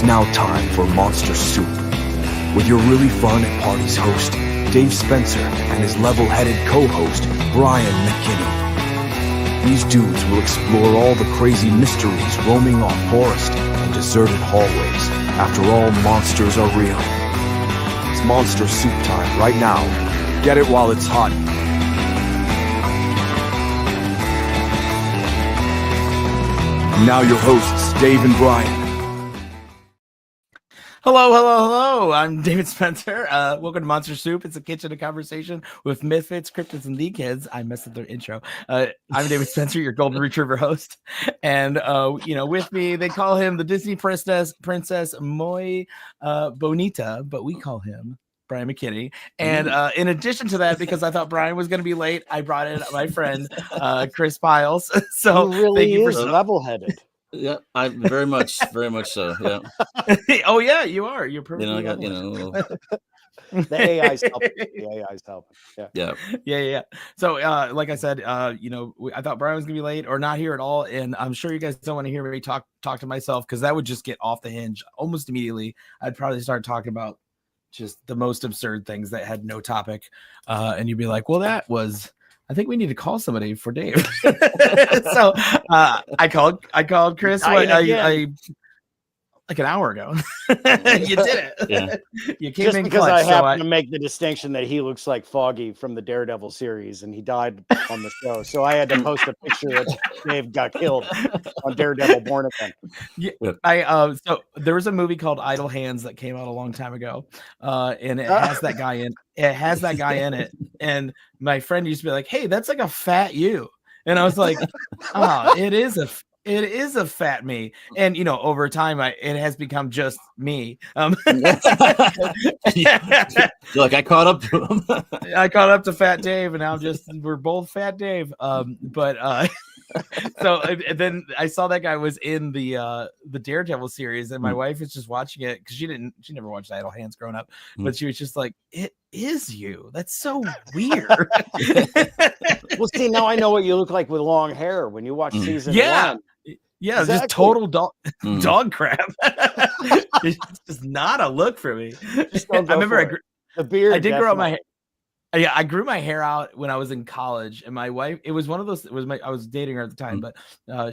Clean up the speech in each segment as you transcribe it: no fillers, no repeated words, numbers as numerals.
It's now time for Monster Soup, with your really fun at parties host, Dave Spencer, and his level-headed co-host, Brian McKinney. These dudes will explore all the crazy mysteries roaming our forest and deserted hallways. After all, monsters are real. It's Monster Soup time right now. Get it while it's hot. Now your hosts, Dave and Brian. Hello. I'm David Spencer. Welcome to Monster Soup. It's a kitchen of conversation with misfits, cryptids, and the kids. I messed up their intro. I'm David Spencer, your golden retriever host. And, with me, they call him the Disney princess Muy Bonita, but we call him Brian McKinney. And in addition to that, because I thought Brian was going to be late, I brought in my friend, Chris Piles. So he really thank you is level-headed. Yeah, I very much so. Yeah. Oh yeah, you are. You're perfectly. I got The AI's helping. The AI's helping. Yeah. So, like I said, I thought Brian was gonna be late or not here at all, and I'm sure you guys don't want to hear me talk to myself because that would just get off the hinge almost immediately. I'd probably start talking about just the most absurd things that had no topic, and you'd be like, "Well, that was." I think we need to call somebody for Dave. So I called Chris I like an hour ago. You did it. Yeah. You came just in because clutch, I happen to make the distinction that he looks like Foggy from the Daredevil series, and he died on the show. So I had to post a picture that Dave got killed on Daredevil Born Again. Yeah, so there was a movie called Idle Hands that came out a long time ago, and it has that guy in. It has that guy in it, and my friend used to be like, "Hey, that's like a fat you," and I was like, "Oh, it is a fat me," and over time, it has become just me. Look, I caught up to him. I caught up to Fat Dave, and now we're both Fat Dave. So and then I saw that guy was in the Daredevil series, and my wife was just watching it because she never watched Idle Hands growing up, but she was just like, "It is you. That's so weird." Well, see, now I know what you look like with long hair when you watch season one. Yeah, exactly. Just total dog crap. It's just not a look for me. I remember the beard. I did grow up my hair. Yeah, I grew my hair out when I was in college, and my wife. It was one of those. I was dating her at the time, but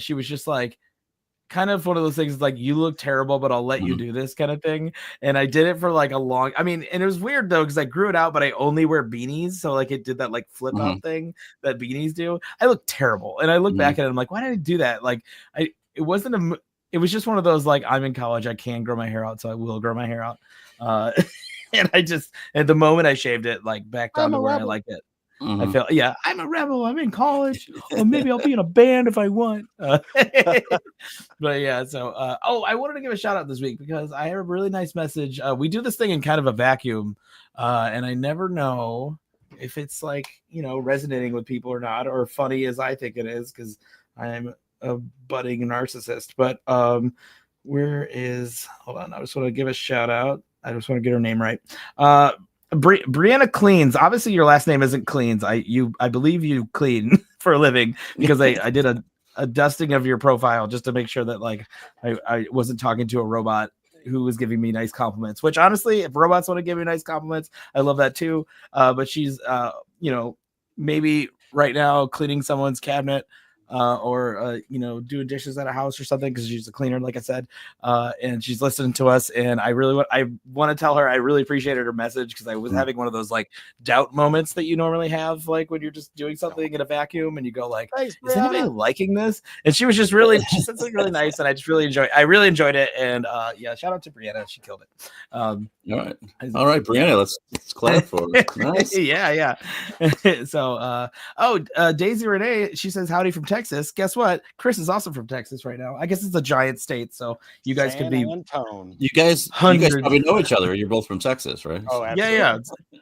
she was just like, kind of one of those things like, you look terrible, but I'll let you do this kind of thing. And I did it for like and it was weird though, because I grew it out, but I only wear beanies. So like it did that like flip out thing that beanies do. I look terrible. And I look back at it, I'm like, why did I do that? Like it was just one of those, like, I'm in college, I can grow my hair out, so I will grow my hair out. And I just, at the moment I shaved it, like back down to where I like it. I felt, I'm a rebel. I'm in college. Or maybe I'll be in a band if I want. But yeah, so, I wanted to give a shout out this week because I have a really nice message. We do this thing in kind of a vacuum, and I never know if it's like, resonating with people or not, or funny as I think it is, because I'm a budding narcissist. But hold on, I just want to give a shout out. I just want to get her name right. Brianna Cleans. Obviously, your last name isn't Cleans. I believe you clean for a living because I did a dusting of your profile just to make sure that like I wasn't talking to a robot who was giving me nice compliments. Which honestly, if robots want to give me nice compliments, I love that too. But she's maybe right now cleaning someone's cabinet. Or doing dishes at a house or something because she's a cleaner, like I said, and she's listening to us. And I want to tell her I really appreciated her message because I was having one of those like doubt moments that you normally have, like when you're just doing something in a vacuum and you go like, "Is anybody liking this?" And she was just she said something really nice, and I really enjoyed it. And shout out to Brianna, she killed it. All right, Brianna, let's clap for her. Nice. Yeah. So, Daisy Renee, she says howdy from Texas. Guess what? Chris is also from Texas right now. I guess it's a giant state, so you guys could be. You guys probably know each other. You're both from Texas, right? Oh, absolutely.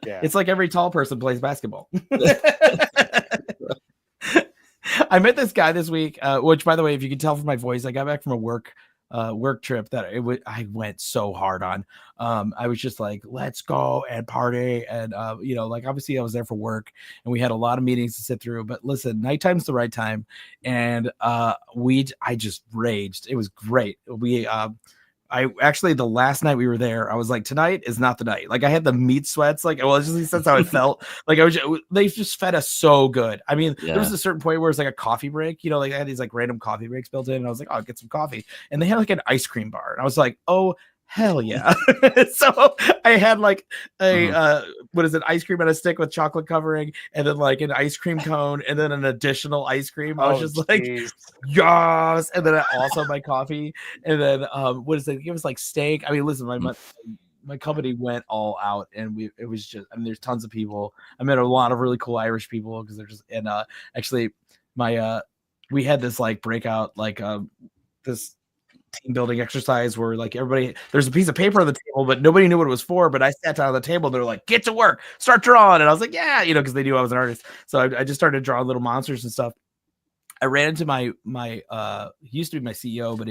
Yeah. It's like every tall person plays basketball. I met this guy this week, which, by the way, if you can tell from my voice, I got back from a work trip that I went so hard on. I was just like, let's go and party. And, like obviously I was there for work and we had a lot of meetings to sit through, but listen, nighttime's the right time. And, I just raged. It was great. actually, the last night we were there, I was like, tonight is not the night. Like I had the meat sweats. Like, well, that's how I felt. Like they just fed us so good. I mean, there was a certain point where it's like a coffee break, you know, like I had these like random coffee breaks built in, and I was like, oh, I'll get some coffee. And they had like an ice cream bar. And I was like, oh, hell yeah. So I had like a what is it, ice cream on a stick with chocolate covering, and then like an ice cream cone, and then an additional ice cream. I was just like, yes. And then also my coffee, and then what is it, it was like steak. I mean, listen, my company went all out, and it was just, I mean, there's tons of people. I met a lot of really cool Irish people because they're just, and actually my we had this like breakout, like this team building exercise where like everybody, there's a piece of paper on the table, but nobody knew what it was for. But I sat down on the table, they're like, get to work, start drawing. And I was like, yeah, you know, because they knew I was an artist. So I just started drawing little monsters and stuff. I ran into my he used to be my CEO, but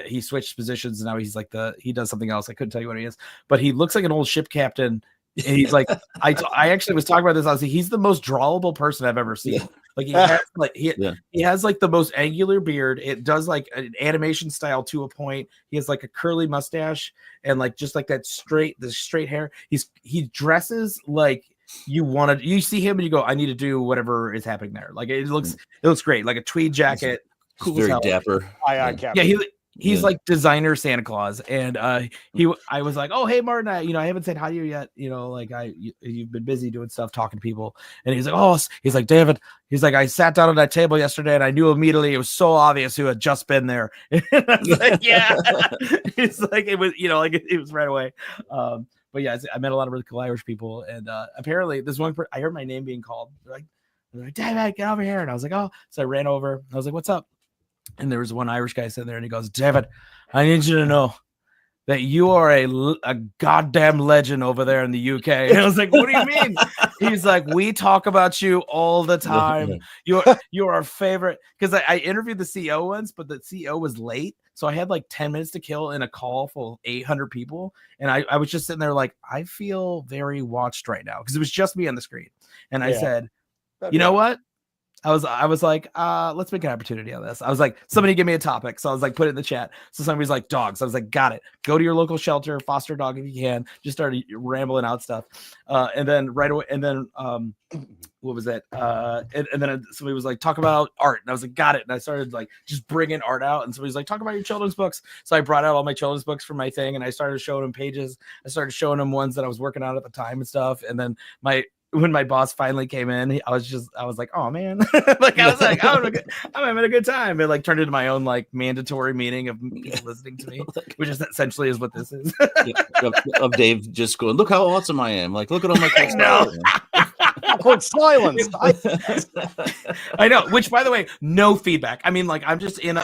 he switched positions, and now he's like he does something else. I couldn't tell you what he is, but he looks like an old ship captain. And he's like, I actually was talking about this. I was like, he's the most drawable person I've ever seen. Like he has like he has like the most angular beard. It does like an animation style to a point. He has like a curly mustache and like just like that straight hair. He dresses like you see him and you go, I need to do whatever is happening there. Like it looks great. Like a tweed jacket, cool, very dapper. Yeah, he's like designer Santa Claus, and I was like, oh hey Martin, I haven't said hi to you yet, you know, like you've been busy doing stuff, talking to people. And he's like, oh, he's like, David, he's like, I sat down at that table yesterday and I knew immediately it was so obvious who had just been there. And I was like, yeah. It's like it was, you know, like it was right away. But yeah, I met a lot of really cool Irish people, and apparently this one I heard my name being called. They're like, David, get over here. And I was like, oh. So I ran over. I was like, what's up? And there was one Irish guy sitting there, and he goes, David, I need you to know that you are a goddamn legend over there in the UK. And I was like, what do you mean? He's like, we talk about you all the time. You're our favorite. Because I interviewed the CEO once, but the CEO was late. So I had like 10 minutes to kill in a call full of 800 people. And I was just sitting there like, I feel very watched right now, because it was just me on the screen. And I said, you know what? I was like, let's make an opportunity on this. I was like, somebody give me a topic. So I was like, put it in the chat. So somebody's like, dogs. I was like, got it. Go to your local shelter, foster a dog if you can. Just started rambling out stuff. And then right away, and then what was that? And then somebody was like, talk about art. And I was like, got it. And I started like just bringing art out. And somebody's like, talk about your children's books. So I brought out all my children's books for my thing, and I started showing them pages. I started showing them ones that I was working on at the time and stuff. And then when my boss finally came in, I was like, oh man, like I was like, I'm having a good time. It like turned into my own like mandatory meeting of people listening to me, which is essentially is what this is. Of Dave just going, look how awesome I am. Like, look at all my kids. Awkward silence. I know. Which, by the way, no feedback. I mean, like, I'm just in.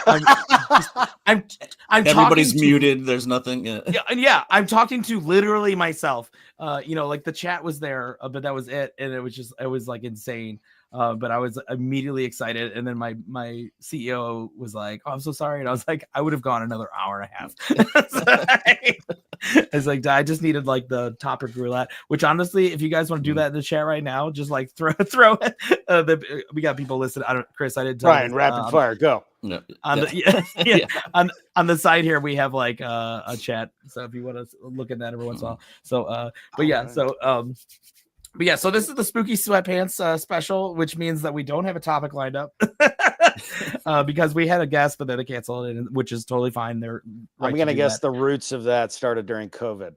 I'm everybody's muted. There's nothing. Yeah. I'm talking to literally myself. Like the chat was there, but that was it, and it was like insane. But I was immediately excited, and then my CEO was like, "Oh, I'm so sorry," and I was like, "I would have gone another hour and a half." I was like, I just needed like the topic roulette. Which honestly, if you guys want to do that in the chat right now, just like throw it. We got people listed. Chris, I didn't tell Brian, rapid fire, go. No. On the side here we have like a chat, so if you want to look at that every once in a while. So so this is the Spooky Sweatpants special, which means that we don't have a topic lined up because we had a guest, but then they canceled it, which is totally fine. I'm gonna guess the roots of that started during COVID.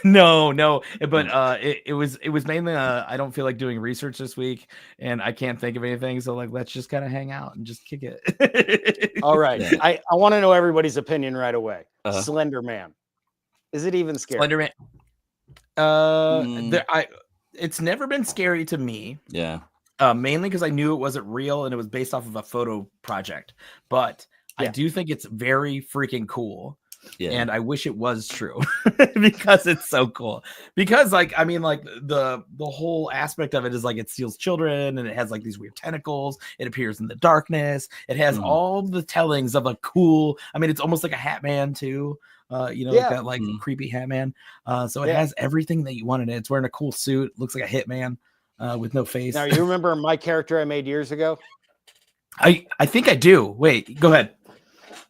No, but it was mainly I don't feel like doing research this week, and I can't think of anything, so like let's just kind of hang out and just kick it. All right, I want to know everybody's opinion right away. Slender Man, is it even scary? Slender Man. It's never been scary to me. Yeah. Mainly because I knew it wasn't real and it was based off of a photo project. But I do think it's very freaking cool. Yeah. And I wish it was true because it's so cool. Because like, I mean, like the whole aspect of it is like it steals children and it has like these weird tentacles. It appears in the darkness. It has all the tellings of a cool, I mean, it's almost like a Hat Man too. Like that like creepy Hat Man. So it has everything that you wanted. It's wearing a cool suit. Looks like a hitman with no face. Now, you remember my character I made years ago? I think I do. Wait, go ahead.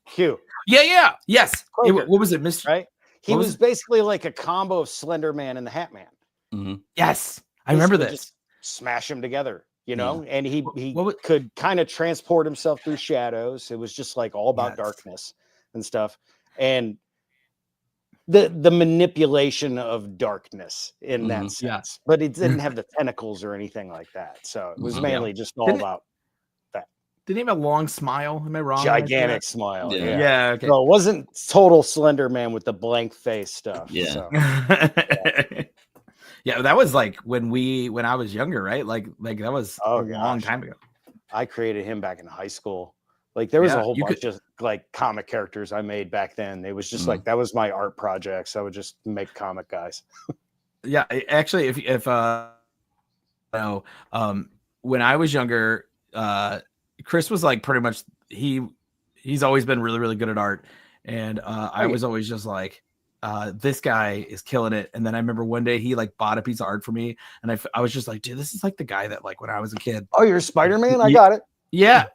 Q. Yes. Kroger, What was it, Mr. right? He What was basically like a combo of Slender Man and the Hat Man. Mm-hmm. Yes, I remember Basically this. just smash them together, you know, Yeah. and he What could kind of transport himself through shadows. It was just like all about Yes. darkness and stuff. And the manipulation of darkness in that sense, Yeah. but it didn't have the tentacles or anything like that. So it was mainly just all about Didn't he have a long smile? Am I wrong? gigantic smile. Yeah. Yeah. Okay. So it wasn't total Slender Man with the blank face stuff. Yeah. So. Yeah, that was like when I was younger, right? Like that was a long time ago. I created him back in high school. Like there was a whole you bunch of like comic characters I made back then. It was just like that was my art projects. I would just make comic guys. Yeah, actually, if when I was younger, Chris was like pretty much he's always been really, really good at art, and I was always just like, this guy is killing it. And then I remember one day he like bought a piece of art for me, and I was just like, dude, this is like the guy that like when I was a kid. Oh, you're Spider-Man? I got it. Yeah.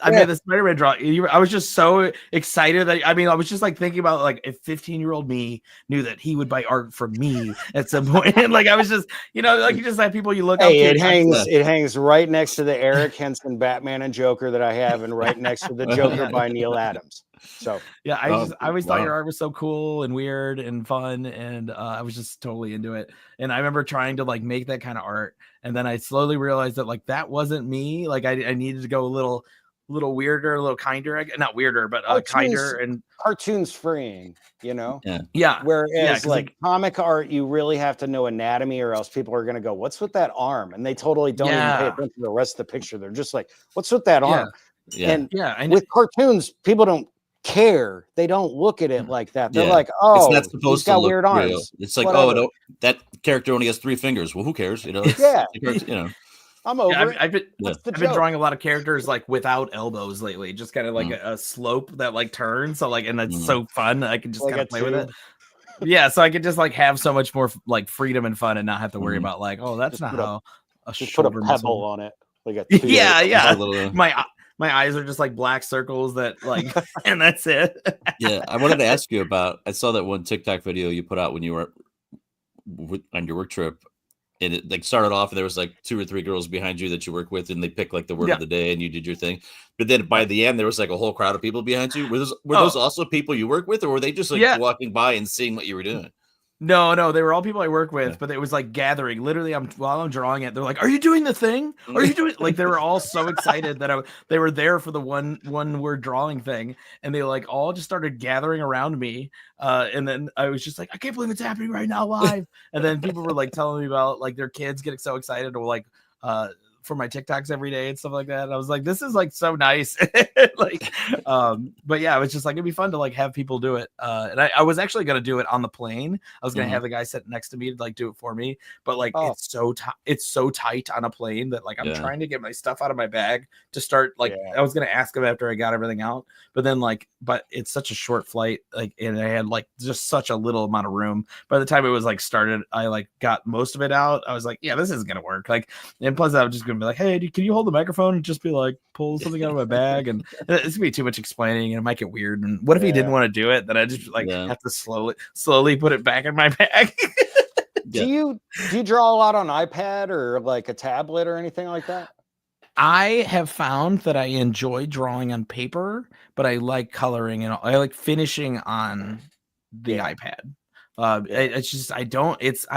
I made the Spider-Man drawing. I was just so excited that I was just like thinking about like if 15-year-old me knew that he would buy art from me at some point. And like I was just, like you just have people you look up to. It hangs right next to the Eric Henson Batman and Joker that I have, and right next to the Joker by Neil Adams. So yeah, I always thought your art was so cool and weird and fun, and I was just totally into it. And I remember trying to like make that kind of art, and then I slowly realized that like that wasn't me. Like I needed to go a little weirder, a little kinder, not weirder, but kinder. And cartoons freeing, yeah. Whereas like comic art, you really have to know anatomy, or else people are going to go, "What's with that arm?" And they totally don't even pay attention to the rest of the picture. They're just like, "What's with that arm?" And with cartoons, people don't care. They don't look at it like that. They're like, "Oh, it's not supposed to look weird real. arms." It's like, Whatever. that character only has 3 fingers. Well, who cares? I'm over it. I've been drawing a lot of characters like without elbows lately, just kind of like a slope that like turns. So like, and that's so fun. I can just kind of play with it. Yeah, so I could just like have so much more like freedom and fun, and not have to worry about like, oh, that's just not how a just put a pebble muscle on it. Like my eyes are just like black circles that like, and that's it. Yeah, I wanted to ask you about. I saw that one TikTok video you put out when you were on your work trip, and it like started off, and there was like 2 or 3 girls behind you that you work with, and they picked like the word of the day, and you did your thing. But then by the end, there was like a whole crowd of people behind you. Were those also people you work with, or were they just like walking by and seeing what you were doing? No, they were all people I work with, but it was like gathering. Literally, while I'm drawing it, they're like, "Are you doing the thing? Are you doing?" Like they were all so excited that they were there for the one word drawing thing, and they like all just started gathering around me. And then I was just like, "I can't believe it's happening right now live." And then people were like telling me about like their kids getting so excited, or like for my TikToks every day and stuff like that. And I was like, this is like so nice. But yeah, it was just like, it'd be fun to like have people do it. And I was actually going to do it on the plane. I was going to have the guy sit next to me to like do it for me, but like, it's so tight on a plane that like, I'm trying to get my stuff out of my bag to start. Like I was going to ask him after I got everything out, but then like, but it's such a short flight. Like, and I had like just such a little amount of room. By the time it was like started, I like got most of it out. I was like, yeah, this isn't going to work. Like, and plus I was just going to be like, hey, can you hold the microphone and just be like, pull something out of my bag? And it's gonna be too much explaining and it might get weird. And what if he didn't want to do it? Then I just like have to slowly put it back in my bag. Do you draw a lot on iPad or like a tablet or anything like that? I have found that I enjoy drawing on paper, but I like coloring and I like finishing on the iPad. It's just I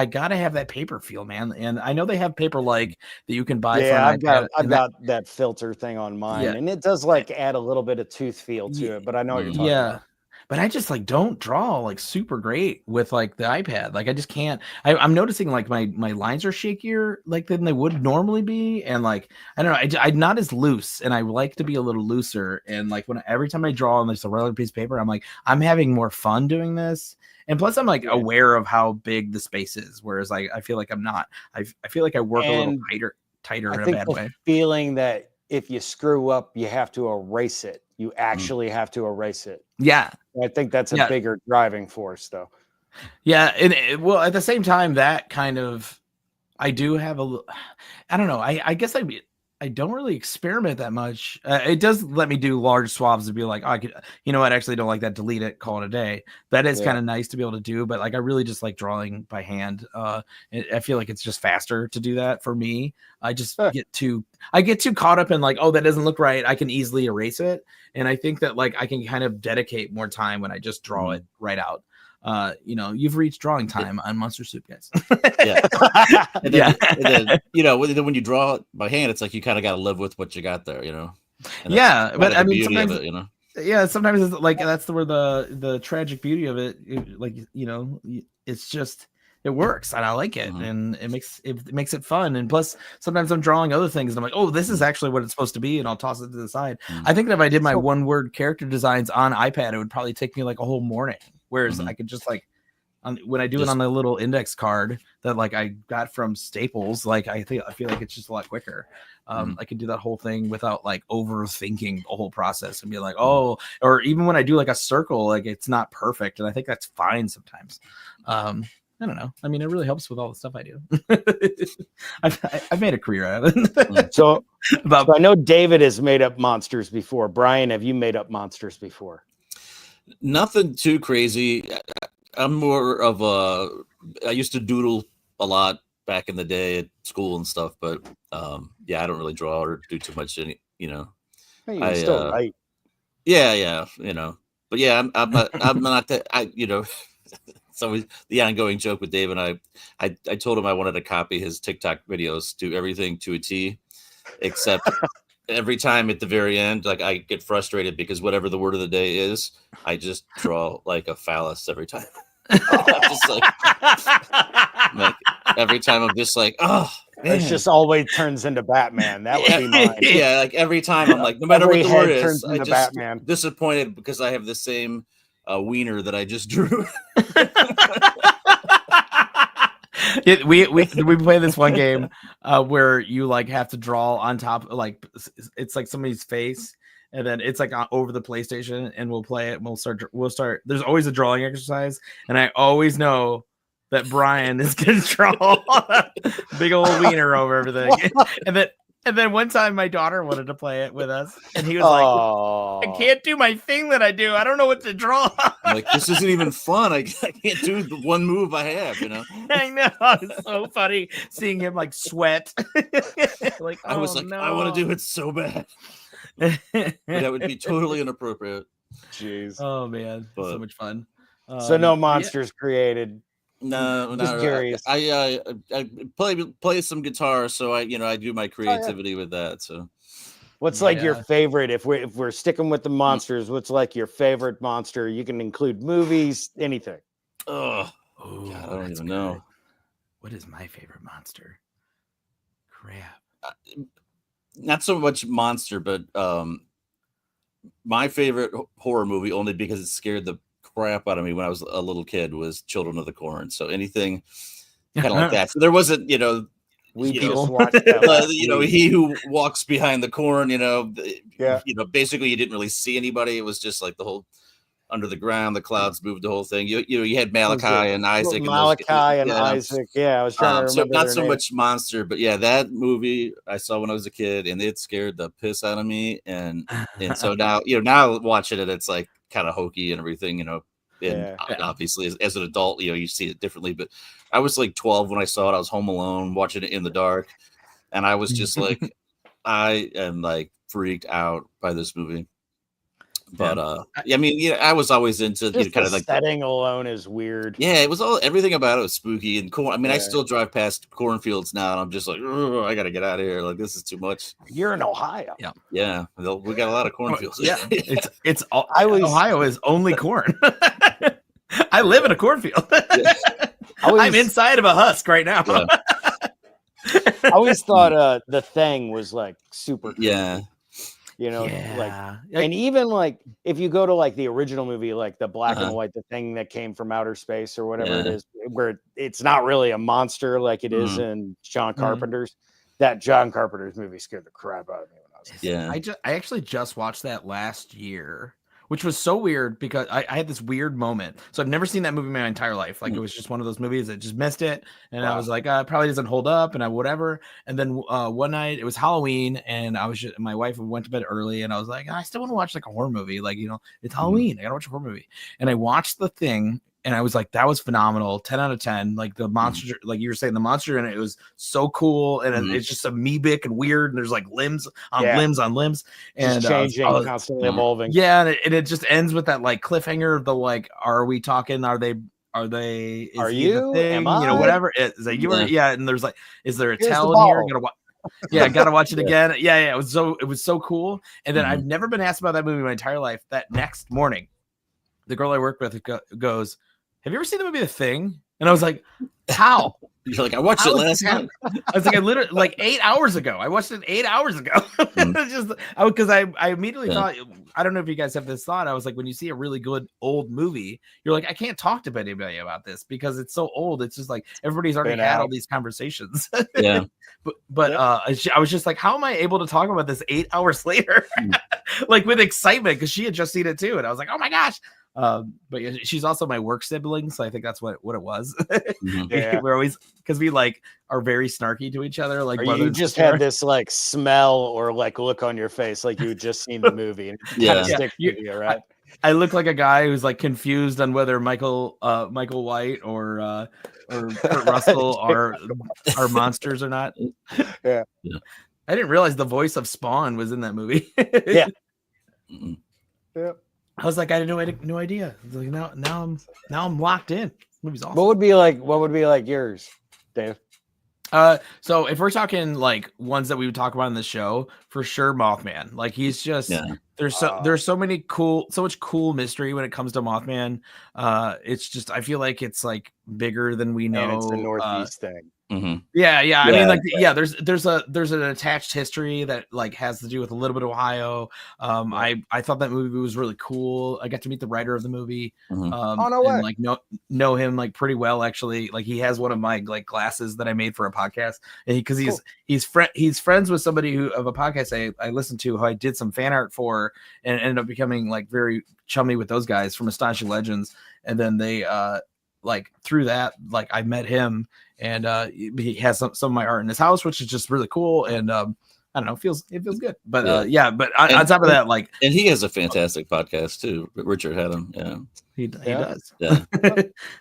gotta have that paper feel, man. And I know they have paper like that you can buy. Yeah, I've got that filter thing on mine, and it does like add a little bit of tooth feel to it. But I know what you're talking about. But I just like don't draw like super great with like the iPad. Like I just can't. I'm noticing like my lines are shakier like than they would normally be, and like I don't know. I'm not as loose, and I like to be a little looser. And like every time I draw on this a regular piece of paper, I'm like I'm having more fun doing this. And plus, I'm like aware of how big the space is, whereas like I feel like I'm not. I feel like I work a little tighter in a bad way. Feeling that if you screw up, you have to erase it. You actually have to erase it. Yeah, I think that's a bigger driving force, though. Yeah, and well, at the same time, that kind of I do have a. I don't know. I guess I I don't really experiment that much. It does let me do large swaths and be like, oh, I could, you know what, I actually don't like that, delete it, call it a day. That is kind of nice to be able to do, but like I really just like drawing by hand. I feel like it's just faster to do that for me. I just get too caught up in like, oh, that doesn't look right. I can easily erase it. And I think that like I can kind of dedicate more time when I just draw it right out. You know, you've reached drawing time on Monster Soup, guys. And then, you know, when you draw it by hand, it's like you kind of got to live with what you got there, you know. But I mean, sometimes it, you know. Yeah, sometimes it's like that's where the tragic beauty of it, like, you know, it's just it works and I like it, and it makes it fun. And plus, sometimes I'm drawing other things and I'm like, oh, this is actually what it's supposed to be, and I'll toss it to the side. I think that if I did my one-word character designs on iPad, it would probably take me like a whole morning. Whereas I could just like when I do it on the little index card that like I got from Staples, like I feel like it's just a lot quicker. I can do that whole thing without like overthinking the whole process and be like, oh, or even when I do like a circle, like it's not perfect, and I think that's fine sometimes. I don't know. I mean, it really helps with all the stuff I do. I've made a career out of it. So I know David has made up monsters before. Brian, have you made up monsters before? Nothing too crazy. I'm more of I used to doodle a lot back in the day at school and stuff, but yeah, I don't really draw or do too much. You know, you still write. Yeah, you know, but yeah, I'm not that. You know, it's always the ongoing joke with Dave and I told him I wanted to copy his TikTok videos, do everything to a T, except every time at the very end, like I get frustrated because whatever the word of the day is, I just draw like a phallus every time. I'm just like every time I'm just like, oh, man. It just always turns into Batman. That would be mine. Yeah, like every time I'm like, no matter what the word is, I just Batman. Disappointed because I have the same wiener that I just drew. We play this one game where you like have to draw on top, like it's like somebody's face, and then it's like over the PlayStation, and we'll play it. And we'll start. There's always a drawing exercise, and I always know that Brian is gonna draw a big old wiener over everything. And then one time my daughter wanted to play it with us, and he was like, I can't do my thing that I do. I don't know what to draw. I'm like, this isn't even fun. I can't do the one move I have, you know? I know. It's so funny seeing him like sweat. Like, I was like, no. I want to do it so bad. That would be totally inappropriate. Jeez. Oh, man. So much fun. So no monsters created. No, just curious. I play some guitar, so I do my creativity with that. So, what's like your favorite? If we're sticking with the monsters, what's like your favorite monster? You can include movies, anything. God, I don't even know. What is my favorite monster? Crap. Not so much monster, but my favorite horror movie, only because it scared the crap out of me when I was a little kid, was Children of the Corn. So anything kind of like that. So there wasn't, he who walks behind the corn, basically you didn't really see anybody. It was just like the whole under the ground, the clouds moved, the whole thing. You had Malachi and Isaac. Isaac. Yeah, I was trying to remember. So not so much monster, but yeah, that movie I saw when I was a kid, and it scared the piss out of me. And so now watching it, it's like kind of hokey and everything, and obviously as an adult, you see it differently. But I was like 12 when I saw it. I was home alone watching it in the dark, and I was just like, I am like freaked out by this movie. But I was always into kind of like setting alone is weird. Yeah, it was everything about it was spooky and cool. I mean, I still drive past cornfields now, and I'm just like, I gotta get out of here. Like, this is too much. You're in Ohio. Yeah, we got a lot of cornfields. Yeah, Ohio is only corn. I live in a cornfield. I'm inside of a husk right now. Yeah. I always thought The Thing was like super cool. Yeah. And even like if you go to like the original movie, like the black and white, The Thing that came from outer space or whatever it is, where it's not really a monster like it is in John Carpenter's. That John Carpenter's movie scared the crap out of me when I was I actually just watched that last year which was so weird because I had this weird moment. So I've never seen that movie my entire life. Like it was just one of those movies that just missed it. And I was like, it probably doesn't hold up and whatever. And then one night it was Halloween and my wife went to bed early and I was like, I still want to watch like a horror movie. Like, it's Halloween. I gotta watch a horror movie. And I watched The Thing. And I was like, that was phenomenal. 10 out of 10. Like the monster, like you were saying, the monster in it was so cool. And it's just amoebic and weird. And there's like limbs on limbs on limbs. And just changing, constantly evolving. Yeah. And it just ends with that like cliffhanger of the like, are we talking? Are you? Am I? Whatever. Is that you? Yeah. And there's like, is there a tell here? Gotta watch it again. Yeah. It was so cool. And then I've never been asked about that movie my entire life. That next morning, the girl I work with goes, have you ever seen the movie The Thing? And I was like, how? You're like, I watched it last night. I was like, I literally like 8 hours ago. I watched it 8 hours ago. Because I immediately thought, I don't know if you guys have this thought. I was like, when you see a really good old movie, you're like, I can't talk to anybody about this because it's so old. It's just like everybody's already had all these conversations. Yeah. But I was just like, how am I able to talk about this 8 hours later? Like with excitement because she had just seen it too. And I was like, oh my gosh. But yeah, she's also my work sibling, so I think that's what it was. We're always because we like are very snarky to each other. Like you just had this like smell or like look on your face, like you had just seen the movie. And right? I look like a guy who's like confused on whether Michael White or Kurt Russell are monsters or not. Yeah. I didn't realize the voice of Spawn was in that movie. Yeah. I was like, I had no idea. Like now I'm locked in. This movie's awesome. What would be like yours, Dave? So if we're talking like ones that we would talk about in the show, for sure, Mothman. Like he's just there's so much cool mystery when it comes to Mothman. It's just I feel like it's like bigger than we know. And it's the Northeast thing. Mm-hmm. Yeah. I mean, like, there's an attached history that like has to do with a little bit of Ohio. I thought that movie was really cool. I got to meet the writer of the movie. And like know him like pretty well actually. Like he has one of my like glasses that I made for a podcast, and because he's friends with somebody of a podcast I listened to who I did some fan art for, and ended up becoming like very chummy with those guys from Astonishing Legends, and then they like through that like I met him. And he has some of my art in his house, which is just really cool. And I don't know, it feels good. But but on top of that, like, and he has a fantastic podcast too. Richard had him. Yeah, he does.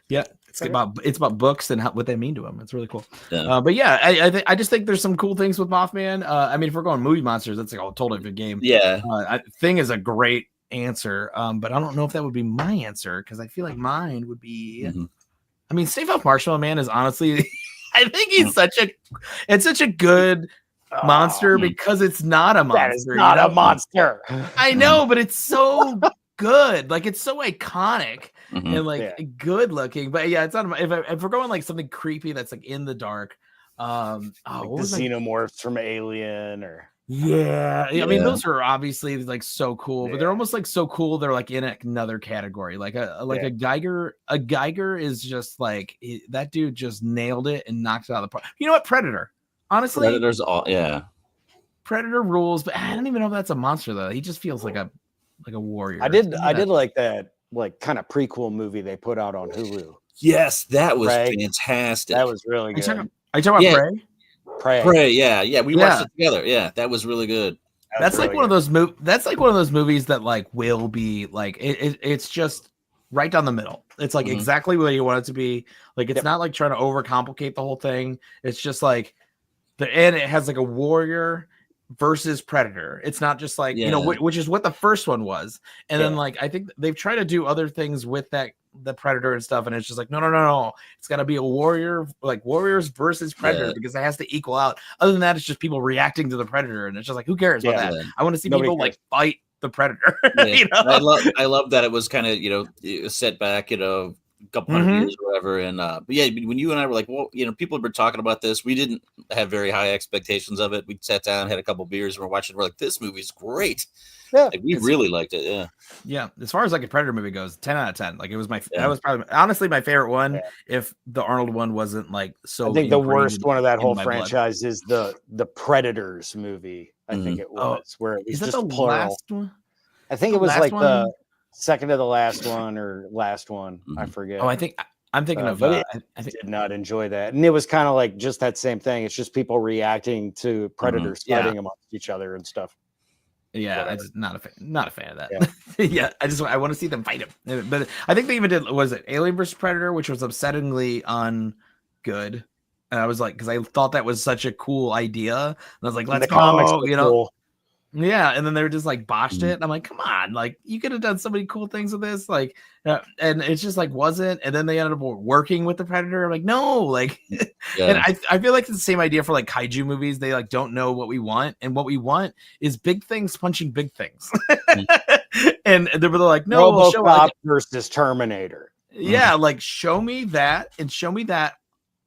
Yeah, it's about books and what they mean to him. It's really cool. But yeah, I just think there's some cool things with Mothman. I mean, if we're going movie monsters, that's like a totally different game. Yeah, Thing is a great answer. But I don't know if that would be my answer because I feel like mine would be. I mean, Stay Puft Marshmallow Man is honestly, I think he's such a good monster because it's not a monster. That is not a monster. I know, but it's so good. Like it's so iconic and like good looking. But yeah, it's not. If we're going like something creepy that's like in the dark, like the xenomorphs from Alien or. Yeah, I mean those are obviously like so cool, but they're almost like so cool. They're like in another category. Like a Geiger. A Geiger is just like that dude just nailed it and knocked it out of the park. You know what? Predator. Honestly, Predator's all Predator rules, but I don't even know if that's a monster though. He just feels like a warrior. I did like that like kind of prequel movie they put out on Hulu. Yes, that was fantastic. That was really good. Are you talking about Prey? Yeah. We watched it together. Yeah, that was really good. That's like one of those That's like one of those movies that like will be like it's just right down the middle. It's like exactly what you want it to be. Like it's not like trying to overcomplicate the whole thing. It's just like and it has like a warrior versus predator. It's not just like which is what the first one was. And then like I think they've tried to do other things with the predator and stuff, and it's just like no, it's got to be a warrior, like warriors versus predator because it has to equal out. Other than that, it's just people reacking to the predator, and it's just like who cares about that? I want to see people like fight the predator. You know? I love that it was kind of set back a couple hundred years or whatever. And but yeah, when you and I were like, well, people have been talking about this, we didn't have very high expectations of it. We sat down, had a couple beers, and we're watching. We're like, this movie's great. Yeah, like, we really liked it. Yeah. As far as like a Predator movie goes, 10 out of 10. Like it was that was probably honestly my favorite one. If the Arnold one wasn't like so. I think the worst one of that whole franchise is the Predators movie. I think it was where it was just plural. Last one? I think it was like second to the last one or last one. I forget. Oh, I'm thinking of. But I did not enjoy that, and it was kind of like just that same thing. It's just people reacting to predators fighting amongst each other and stuff. Yeah, I'm just not a fan of that. Yeah, I want to see them fight him. But I think they even did, was it Alien vs Predator, which was upsettingly good. And I was like, because I thought that was such a cool idea. And I was like, let's go, you know. Cool. Yeah, and then they were just like botched it. And I'm like, come on, like you could have done so many cool things with this, like, and it's just like wasn't. And then they ended up working with the Predator. I'm like, no, like, and I feel like it's the same idea for like kaiju movies. They like don't know what we want, and what we want is big things punching big things. And they were like, no, RoboCop versus Terminator. Yeah, like show me that and show me that.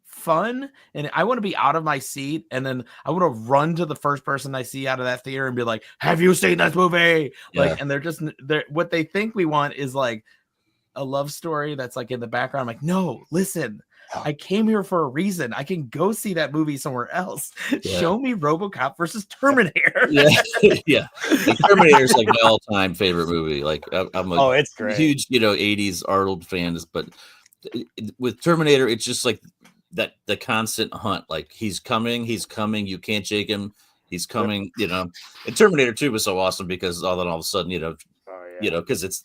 Fun, and I want to be out of my seat, and then I want to run to the first person I see out of that theater and be like, have you seen this movie? Like, and they're what they think we want is like a love story that's like in the background. I'm like, no, listen, I came here for a reason. I can go see that movie somewhere else. Show me RoboCop versus Terminator. Yeah. Like, Terminator's like my all-time favorite movie. Like I'm it's great. Huge, 80s Arnold fans, but with Terminator, it's just like that the constant hunt, like he's coming, you can't shake him, he's coming. And Terminator 2 was so awesome because all of a sudden, because it's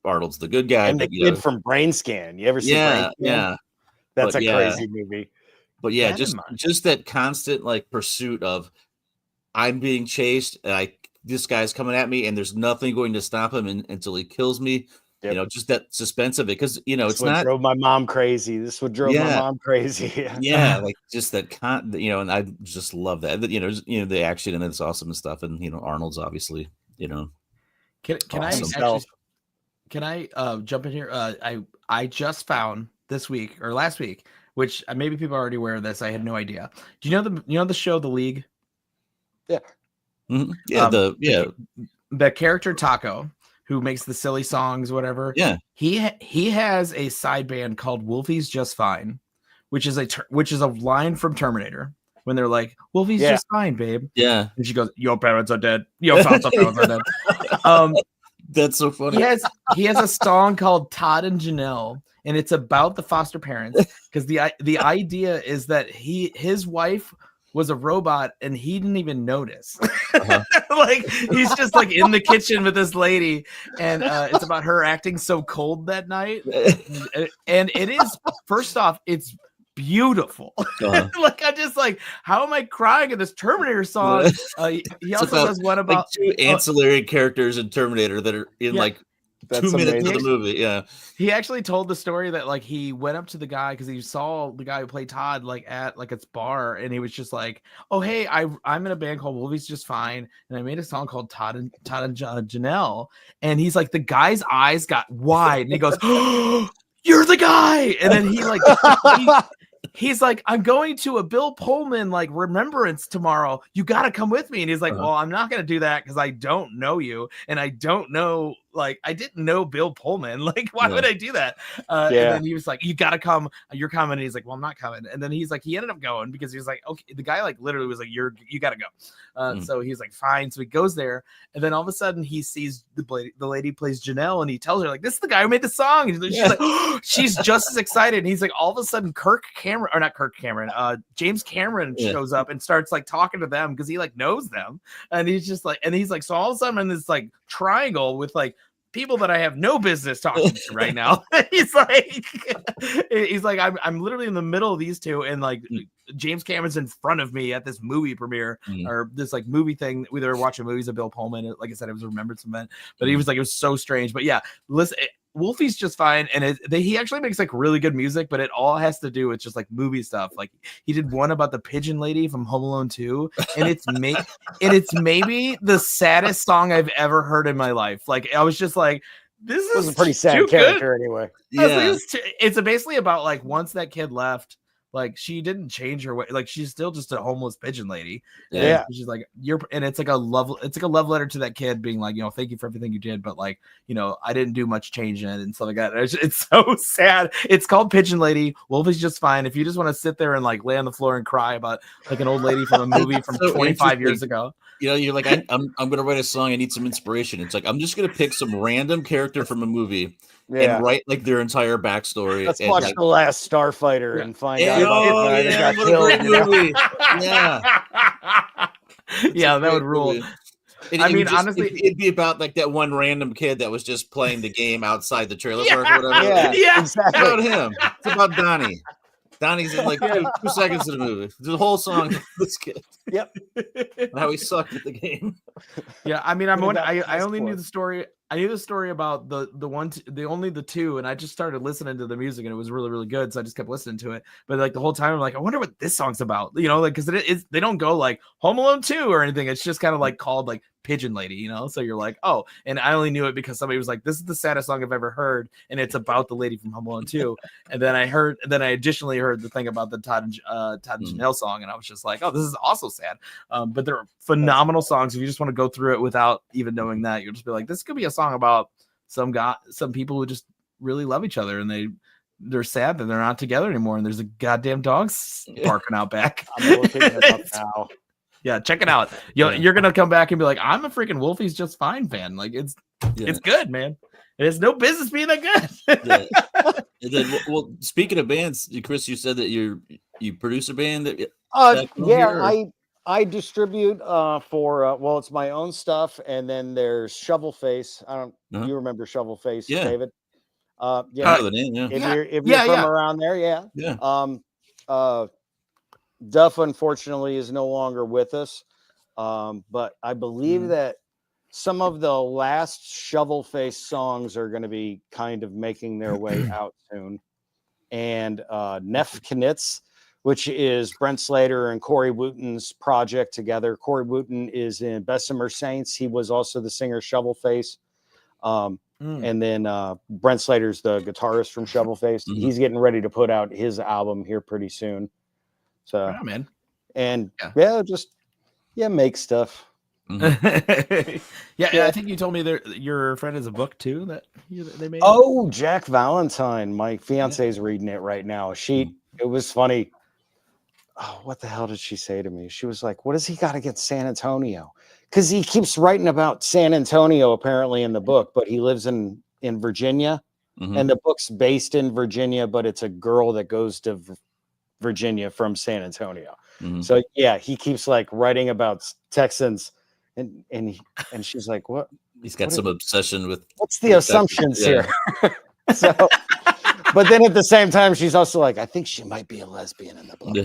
Arnold's the good guy, and the kid from Brain Scan. You ever see Brain Scan? That's a crazy movie. But just that constant like pursuit of I'm being chased, and this guy's coming at me, and there's nothing going to stop him until he kills me. Just that suspense of it, because it's not drove my mom crazy. This would drove my mom crazy. Like just that and I just love that. The action and it's awesome and stuff, and Arnold's obviously Can awesome. Can I jump in here? I just found this week or last week, which maybe people are already aware of this. I had no idea. Do you know the show The League? Yeah. Mm-hmm. Yeah. The character Taco, who makes the silly songs, whatever. Yeah. He has a side band called Wolfie's Just Fine, which is a line from Terminator when they're like, Wolfie's just fine, babe. Yeah. And she goes, your parents are dead. Your parents are dead. That's so funny. He has a song called Todd and Janelle, and it's about the foster parents, because the idea is that his wife was a robot and he didn't even notice. Like he's just like in the kitchen with this lady, and it's about her acting so cold that night. And it is, first off, it's beautiful. Like I'm just like, how am I crying at this Terminator song? He also does one about like 2 ancillary characters in Terminator that are in like 2 minutes of the movie. Yeah, he actually told the story that like he went up to the guy because he saw the guy who played Todd like at like its bar, and he was just like, oh hey, I'm in a band called Wolfie's Just Fine, and I made a song called Todd and Janelle, and he's like, the guy's eyes got wide, and he goes, oh, you're the guy, and then he like he's like, I'm going to a Bill Pullman like remembrance tomorrow. You got to come with me. And he's like, well, I'm not going to do that because I don't know you. And I don't know, like, I didn't know Bill Pullman. Like, why would I do that? And then he was like, you got to come. You're coming. And he's like, well, I'm not coming. And then he's like, he ended up going because he was like, okay. The guy like literally was like, you got to go. So he's like, fine. So he goes there. And then all of a sudden he sees the lady plays Janelle, and he tells her like, this is the guy who made the song. And she's like, oh, she's just as excited. And he's like, all of a sudden James Cameron shows up and starts like talking to them because he like knows them. And he's just like, so all of a sudden I'm in this like triangle with like people that I have no business talking to right now. he's like, I'm literally in the middle of these two, and like James Cameron's in front of me at this movie premiere or this like movie thing. We were watching movies of Bill Pullman. Like I said, it was a remembrance event, but he was like, it was so strange. But yeah, listen, Wolfie's Just Fine, and he actually makes like really good music, but it all has to do with just like movie stuff. Like he did one about the pigeon lady from Home Alone 2, and it's maybe the saddest song I've ever heard in my life. Like I was just like, this is a pretty sad character anyway. Yeah, it's basically about like once that kid left, like she didn't change her way. Like she's still just a homeless pigeon lady. Yeah. And she's like, and it's like a love letter to that kid being like, thank you for everything you did. But like, I didn't do much change in it and stuff like that. It's so sad. It's called Pigeon Lady. Wolfie's just fine. If you just want to sit there and like lay on the floor and cry about like an old lady from a movie from 25 years ago. You're like, I'm going to write a song. I need some inspiration. It's like, I'm just going to pick some random character from a movie and write like their entire backstory. Let's watch like, The Last Starfighter and find out about the guy that got killed. Movie. Yeah, that would rule. Honestly, it'd be about like that one random kid that was just playing the game outside the trailer park or whatever. Yeah, exactly. It's about him. It's about Donnie. Donnie's in like 2 seconds of the movie. The whole song of this kid. Yep. And how he sucked at the game. Yeah, I only knew the story. I knew the story about the two, and I just started listening to the music, and it was really, really good. So I just kept listening to it. But like the whole time, I'm like, I wonder what this song's about. Like because they don't go like Home Alone 2 or anything. It's just kind of like called like Pigeon Lady, So you're like, oh, and I only knew it because somebody was like, this is the saddest song I've ever heard, and it's about the lady from Home Alone 2. And then I additionally heard the thing about the Todd and Janelle song, and I was just like, oh, this is also sad. But they're phenomenal songs. If you just want to go through it without even knowing that, you'll just be like, this could be a song about some people who just really love each other, and they're sad that they're not together anymore, and there's a goddamn dog barking out back. I'm looking it up now. Yeah, check it out. You're gonna come back and be like, I'm a freaking Wolfie's Just Fine fan. Like it's good, man. It has no business being that good. And then, well, speaking of bands, Chris, you said that you produce a band that. I distribute for it's my own stuff, and then there's Shovelface. You remember Shovelface, David? I know the name, if you're from around there, Duff unfortunately is no longer with us, but I believe that some of the last Shovelface songs are going to be kind of making their way out soon, and Neff Knitz, which is Brent Slater and Corey Wooten's project together. Corey Wooten is in Bessemer Saints. He was also the singer Shovelface. And then Brent Slater's the guitarist from Shovelface. He's getting ready to put out his album here pretty soon. So, man. And make stuff. I think you told me your friend has a book too that they made. Oh, Jack Valentine. My fiance is reading it right now. It was funny. Oh, what the hell did she say to me? She was like, what does he got against San Antonio? Because he keeps writing about San Antonio apparently in the book, but he lives in Virginia, and the book's based in Virginia, but it's a girl that goes to Virginia from San Antonio. So he keeps like writing about Texans, and she's like, what? He's got some obsession with. What's the assumptions here? So. But then at the same time, she's also like, I think she might be a lesbian in the book.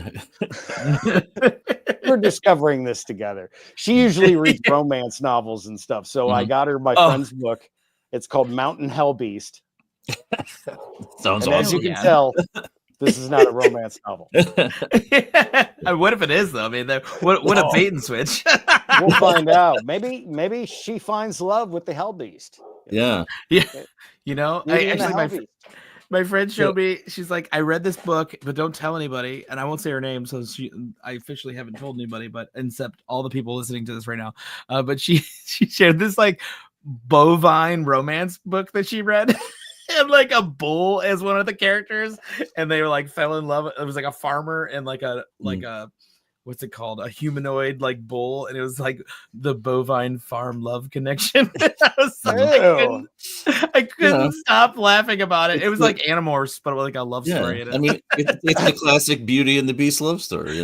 We're discovering this together. She usually reads romance novels and stuff. So I got her my friend's book. It's called Mountain Hell Beast. Sounds awesome. As you can tell, this is not a romance novel. What if it is, though? I mean, what a bait and switch. We'll find out. Maybe she finds love with the Hell Beast. Yeah. My friend showed me, she's like, I read this book, but don't tell anybody. And I won't say her name, so I officially haven't told anybody, but except all the people listening to this right now. But she shared this like bovine romance book that she read. And like a bull as one of the characters. And they were like fell in love. It was like a farmer and like a what's it called? A humanoid like bull, and it was like the bovine farm love connection. I couldn't stop laughing about it. It was like Animorphs, but like a love story. I mean, it's the classic Beauty and the Beast love story,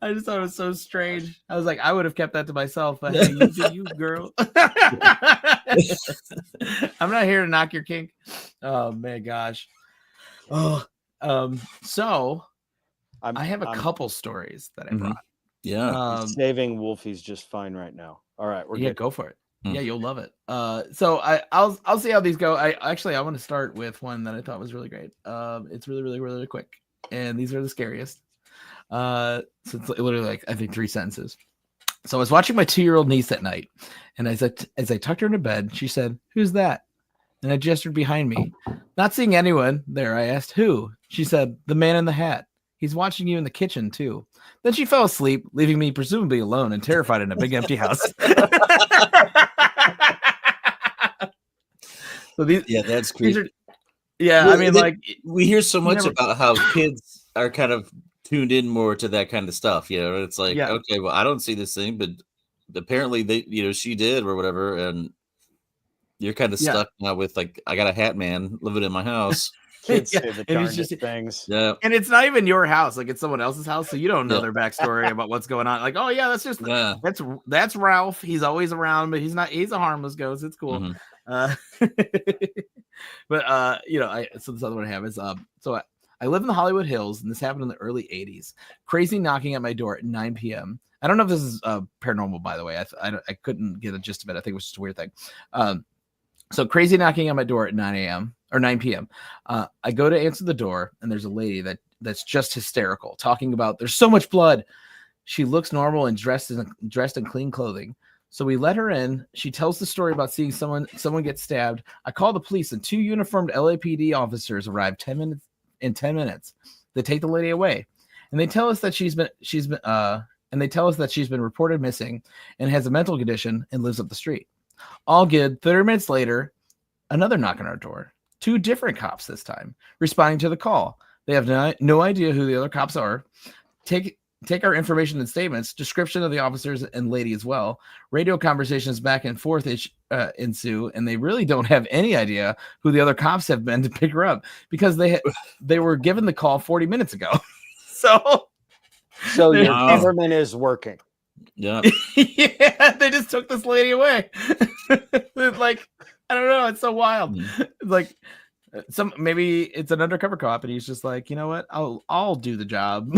I just thought it was so strange. I was like, I would have kept that to myself, but hey, you do you, girl. I'm not here to knock your kink. Oh man, gosh. So I have a couple stories that I brought. Yeah. Saving Wolfie's Just Fine right now. All right, we're good. Go for it. Yeah, you'll love it. So I'll see how these go. I want to start with one that I thought was really great. It's really, really, really quick, and these are the scariest. So it's literally like I think 3 sentences. So I was watching my 2-year-old niece at night, and as I tucked her into bed, she said, "Who's that?" and I gestured behind me. Not seeing anyone there, I asked who. She said, the man in the hat. He's watching you in the kitchen, too. Then she fell asleep, leaving me presumably alone and terrified in a big empty house. So that's creepy. I mean, like, we hear so much about how kids are kind of tuned in more to that kind of stuff. It's like, okay, well, I don't see this thing, but apparently they, she did or whatever, and you're kind of stuck now with like, I got a hat man living in my house. Kids say the darndest things. Yeah, and it's not even your house; like it's someone else's house, so you don't know their backstory about what's going on. Like, oh yeah, that's just that's Ralph. He's always around, but he's not. He's a harmless ghost. It's cool. Mm-hmm. But so this other one I have is so I live in the Hollywood Hills, and this happened in the early '80s. Crazy knocking at my door at 9 p.m. I don't know if this is paranormal, by the way. I couldn't get a gist of it. I think it was just a weird thing. So crazy knocking at my door at 9 a.m. or 9 p.m. I go to answer the door, and there's a lady that's just hysterical, talking about there's so much blood. She looks normal and dressed in clean clothing. So we let her in. She tells the story about seeing someone get stabbed. I call the police, and 2 uniformed LAPD officers arrive 10 minutes. They take the lady away, and they tell us that she's been reported missing and has a mental condition and lives up the street. All good. 30 minutes later, another knock on our door. 2 different cops this time, responding to the call. They have no idea who the other cops are. Take our information and statements, description of the officers and lady as well. Radio conversations back and forth ensue, and they really don't have any idea who the other cops have been to pick her up because they were given the call 40 minutes ago. So your government is working. Yeah. Yeah, they just took this lady away. Like, I don't know, it's so wild. It's like maybe it's an undercover cop, and he's just like, you know what, I'll do the job.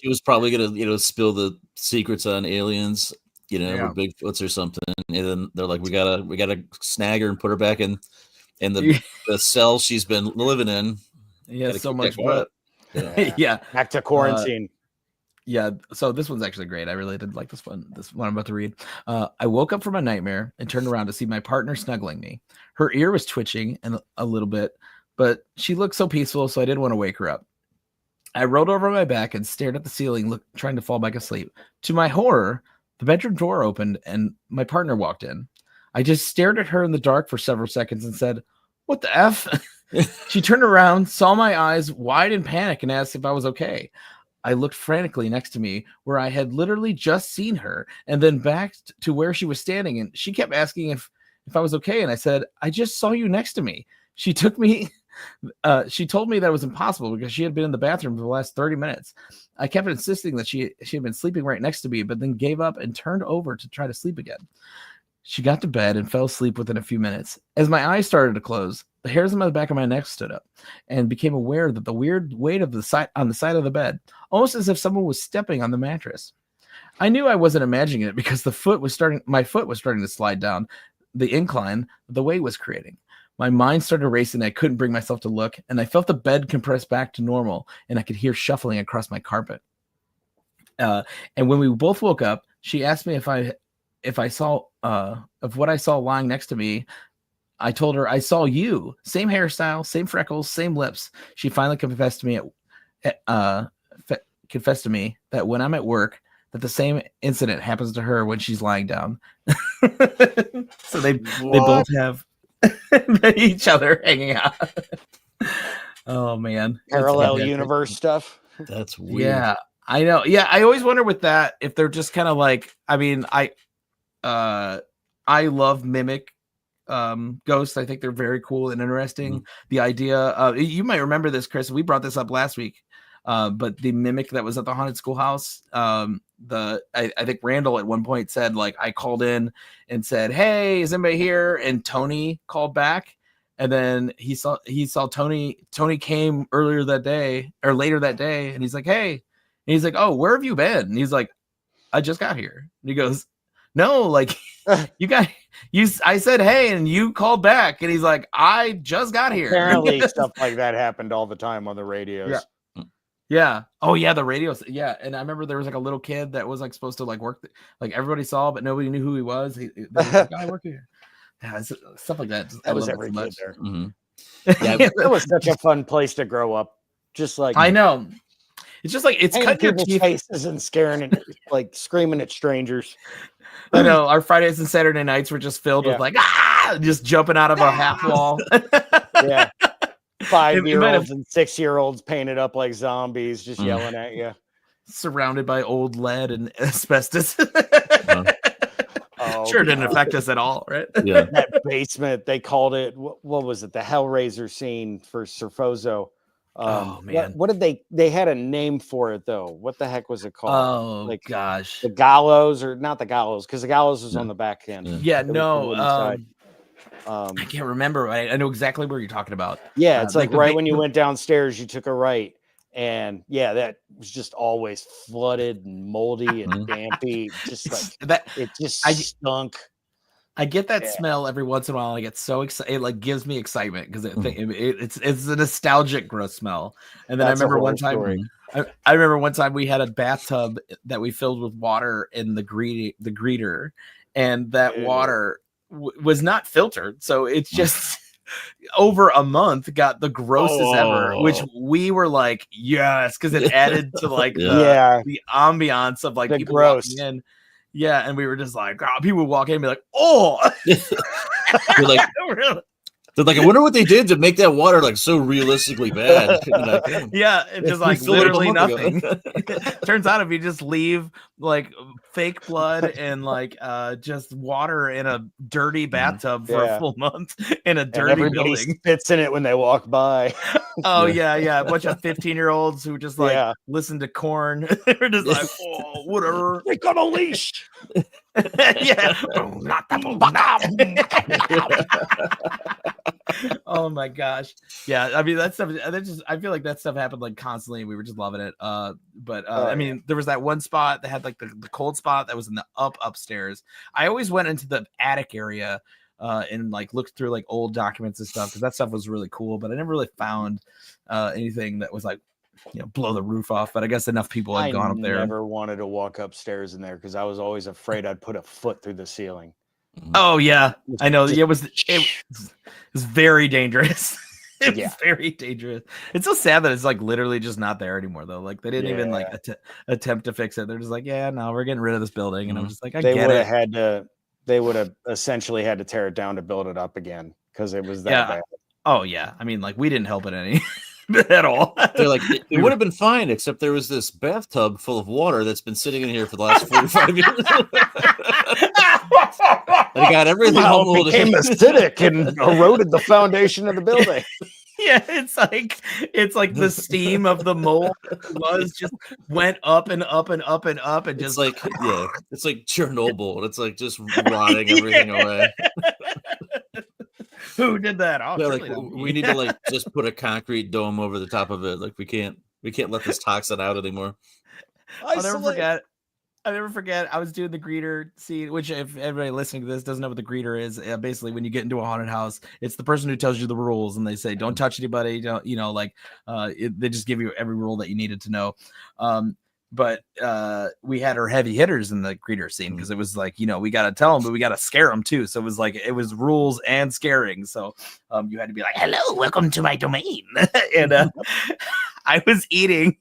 She was probably gonna spill the secrets on aliens, or Bigfoots or something, and then they're like, we gotta snag her and put her back in the cell she's been living in. Yeah, so much blood. Yeah. Back to quarantine. So this one's actually great. I really did like this one. This one I'm about to read. I woke up from a nightmare and turned around to see my partner snuggling me. Her ear was twitching and a little bit, but she looked so peaceful, so I didn't want to wake her up. I rolled over on my back and stared at the ceiling, trying to fall back asleep. To my horror, the bedroom door opened and my partner walked in. I just stared at her in the dark for several seconds and said, "What the F?" She turned around, saw my eyes wide in panic, and asked if I was okay. I looked frantically next to me where I had literally just seen her, and then back to where she was standing. And she kept asking if I was okay. And I said, "I just saw you next to me." She told me that it was impossible because she had been in the bathroom for the last 30 minutes. I kept insisting that she had been sleeping right next to me, but then gave up and turned over to try to sleep again. She got to bed and fell asleep within a few minutes. As my eyes started to close, the hairs on the back of my neck stood up and became aware that the weird weight of the side of the bed, almost as if someone was stepping on the mattress. I knew I wasn't imagining it because my foot was starting to slide down the incline the weight was creating. My mind started racing. I couldn't bring myself to look, and I felt the bed compress back to normal, and I could hear shuffling across my carpet. And when we both woke up, she asked me if I saw of what I saw lying next to me. I told her I saw you, same hairstyle, same freckles, same lips. She finally confessed to me that when I'm at work, that the same incident happens to her when she's lying down. So they both have each other hanging out. Oh man, parallel universe stuff. That's weird. Yeah, I know. Yeah, I always wonder with that if they're just kind of like. I mean, I love mimic ghosts. I think they're very cool and interesting. Mm-hmm. The idea, you might remember this, Chris. We brought this up last week. But the mimic that was at the haunted schoolhouse, I think Randall at one point said, like, I called in and said, "Hey, is anybody here?" And Tony called back, and then he saw Tony. Tony came later that day, and he's like, "Hey," and he's like, "Oh, where have you been?" And he's like, "I just got here." And he goes, "No, like I said, hey, and you called back." And he's like, "I just got here." Apparently stuff like that happened all the time on the radios. Yeah. Yeah. Oh yeah, the radios. Yeah, and I remember there was like a little kid that was like supposed to like work, like everybody saw, but nobody knew who he was. He was like, "I work here." Yeah, stuff like that. That was every kid there. Mm-hmm. Yeah, it was such a fun place to grow up. Just like I know. It's just like it's cutting your teeth faces and scaring and like screaming at strangers. I know our Fridays and Saturday nights were just filled with like just jumping out of a half wall. Yeah. 5-year-olds and 6-year-olds painted up like zombies, just yelling at you. Surrounded by old lead and asbestos. Oh, sure didn't affect us at all, right? Yeah. That basement, they called it, what was it? The Hellraiser scene for Surfozo. Oh man, what did they had a name for it though? What the heck was it called? Oh like gosh, the gallows, or not the gallows, because the gallows was on the back end. Yeah, no, I can't remember. I know exactly where you're talking about. Yeah, it's like right when you went downstairs, you took a right, and yeah, that was just always flooded and moldy and dampy. Just like that, it just stunk. I get that smell every once in a while. I get so excited. It like gives me excitement because it's a nostalgic gross smell. And then I remember one time, I remember one time we had a bathtub that we filled with water in the greeter, and that water was not filtered, so it's just over a month got the grossest ever. Which we were like, yes, because it added to like the ambiance of like the people gross. walking in. Yeah, and we were just like, people would walk in and be like, oh. They're like, I wonder what they did to make that water like so realistically bad. Yeah, it's just like literally nothing. Turns out if you just leave like fake blood and like just water in a dirty bathtub for a full month in a dirty building, spits in it when they walk by. Oh yeah, a bunch of 15-year-olds who just like listen to Korn. They're just like, oh, whatever. They got a leash. Oh my gosh. Yeah, I mean that stuff I feel like that stuff happened like constantly and we were just loving it. I mean there was that one spot that had like the cold spot that was in the upstairs. I always went into the attic area and like looked through like old documents and stuff because that stuff was really cool, but I never really found anything that was like, you know, blow the roof off. But I guess enough people had gone up there. I never wanted to walk upstairs in there because I was always afraid I'd put a foot through the ceiling. Oh yeah, I know. It was very dangerous. It was very dangerous. It's so sad that it's like literally just not there anymore though. Like they didn't even like attempt to fix it. They're just like, yeah, no, we're getting rid of this building. And I'm just like, they would have essentially had to tear it down to build it up again because it was that bad. Oh yeah, I mean, like we didn't help it any at all. They're like, it would have been fine, except there was this bathtub full of water that's been sitting in here for the last 45 years. I got everything it became acidic and eroded the foundation of the building. Yeah, it's like the steam of the mold just went up and up and up and up and just it's like Chernobyl. It's like just rotting everything away. Who did that? Oh, like we need to like just put a concrete dome over the top of it. Like we can't let this toxin out anymore. I'll never forget. I was doing the greeter scene, which if everybody listening to this doesn't know what the greeter is, basically when you get into a haunted house, it's the person who tells you the rules and they say, don't touch anybody. Don't, they just give you every rule that you needed to know. But we had our heavy hitters in the greeter scene because it was like, we got to tell them, but we got to scare them too. So it was rules and scaring. So you had to be like, hello, welcome to my domain. And I was eating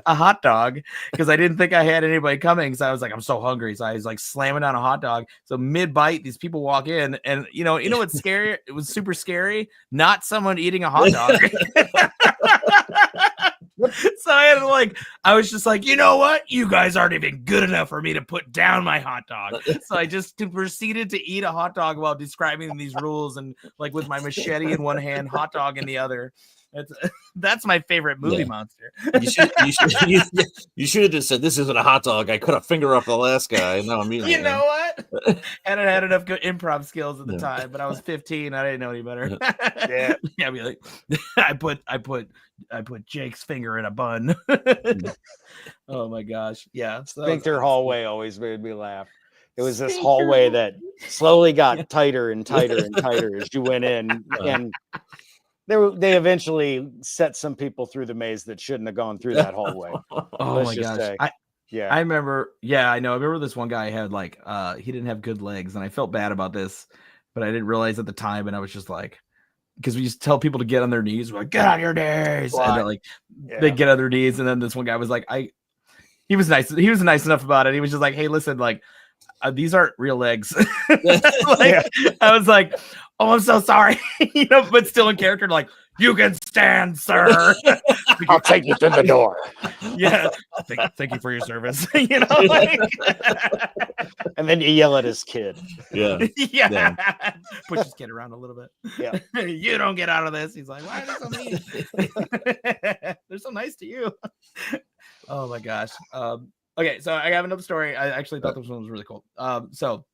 a hot dog because I didn't think I had anybody coming. So I was like, I'm so hungry. So I was like slamming down a hot dog. So mid bite, these people walk in and you know what's scary? It was super scary. Not someone eating a hot dog. So I was just like, you know what? You guys aren't even good enough for me to put down my hot dog. So I just proceeded to eat a hot dog while describing these rules and like with my machete in one hand, hot dog in the other. That's my favorite movie monster. You should have just said, this isn't a hot dog. I cut a finger off the last guy. And now I'm eating You know what? And I had enough good improv skills at the time, but I was 15. I didn't know any better. Yeah. I'd be like, I put Jake's finger in a bun. Oh my gosh. Yeah. Sphincter hallway always made me laugh. It was this hallway that slowly got tighter and tighter and tighter as you went in. And they eventually set some people through the maze that shouldn't have gone through that hallway. Oh my gosh. I remember. Yeah, I know. I remember this one guy had like he didn't have good legs, and I felt bad about this but I didn't realize at the time. And I was just like, because we used to tell people to get on their knees. We're like, get on your knees. Right. And they're like, they get on their knees. And then this one guy was like, he was nice. He was nice enough about it. He was just like, hey, listen, like, these aren't real legs. I was like, oh, I'm so sorry. But still in character, like, you can stand, sir. I'll take you to the door. Yeah. Thank you for your service. And then you yell at his kid. Yeah. Push his kid around a little bit. Yeah. You don't get out of this. He's like, why are they so mean? They're so nice to you. Oh my gosh. Okay, so I have another story. I actually thought this one was really cool. So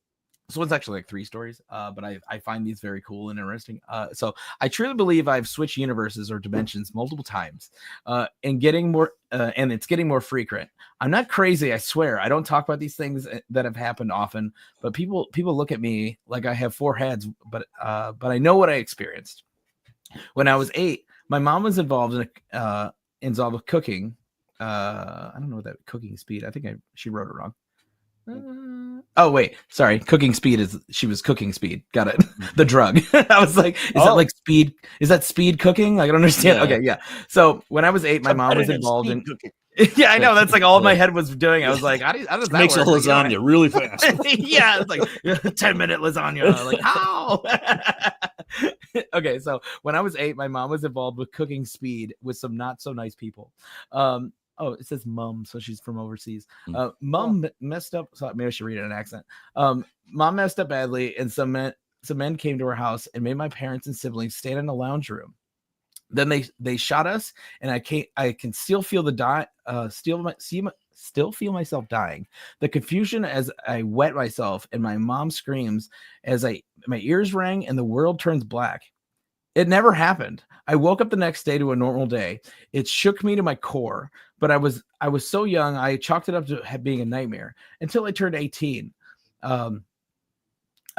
this one's actually like 3 stories, but I find these very cool and interesting. So I truly believe I've switched universes or dimensions multiple times, and it's getting more frequent. I'm not crazy, I swear. I don't talk about these things that have happened often, but people look at me like I have 4 heads. But I know what I experienced. When I was 8, my mom was involved with cooking. I don't know what that cooking speed. I think she wrote it wrong. Oh wait, sorry. Cooking speed she was cooking speed. Got it. The drug. I was like, that like speed? Is that speed cooking? Like, I don't understand. Yeah. Okay, yeah. So when I was 8, my mom was involved in cooking. Yeah, I know. That's like all my head was doing. I was like, how does that makes work? a lasagna really fast. Yeah, it's like 10-minute lasagna. Like, how? Okay, so when I was 8, my mom was involved with cooking speed with some not so nice people. Oh, it says mom, so she's from overseas. Mom messed up. So maybe I should read it in an accent. Mom messed up badly, and some men came to her house and made my parents and siblings stand in the lounge room. Then they shot us, and I can still feel still feel myself dying. The confusion as I wet myself, and my mom screams as my ears rang, and the world turns black. It never happened. I woke up the next day to a normal day. It shook me to my core, but I was so young, I chalked it up to being a nightmare until I turned 18. I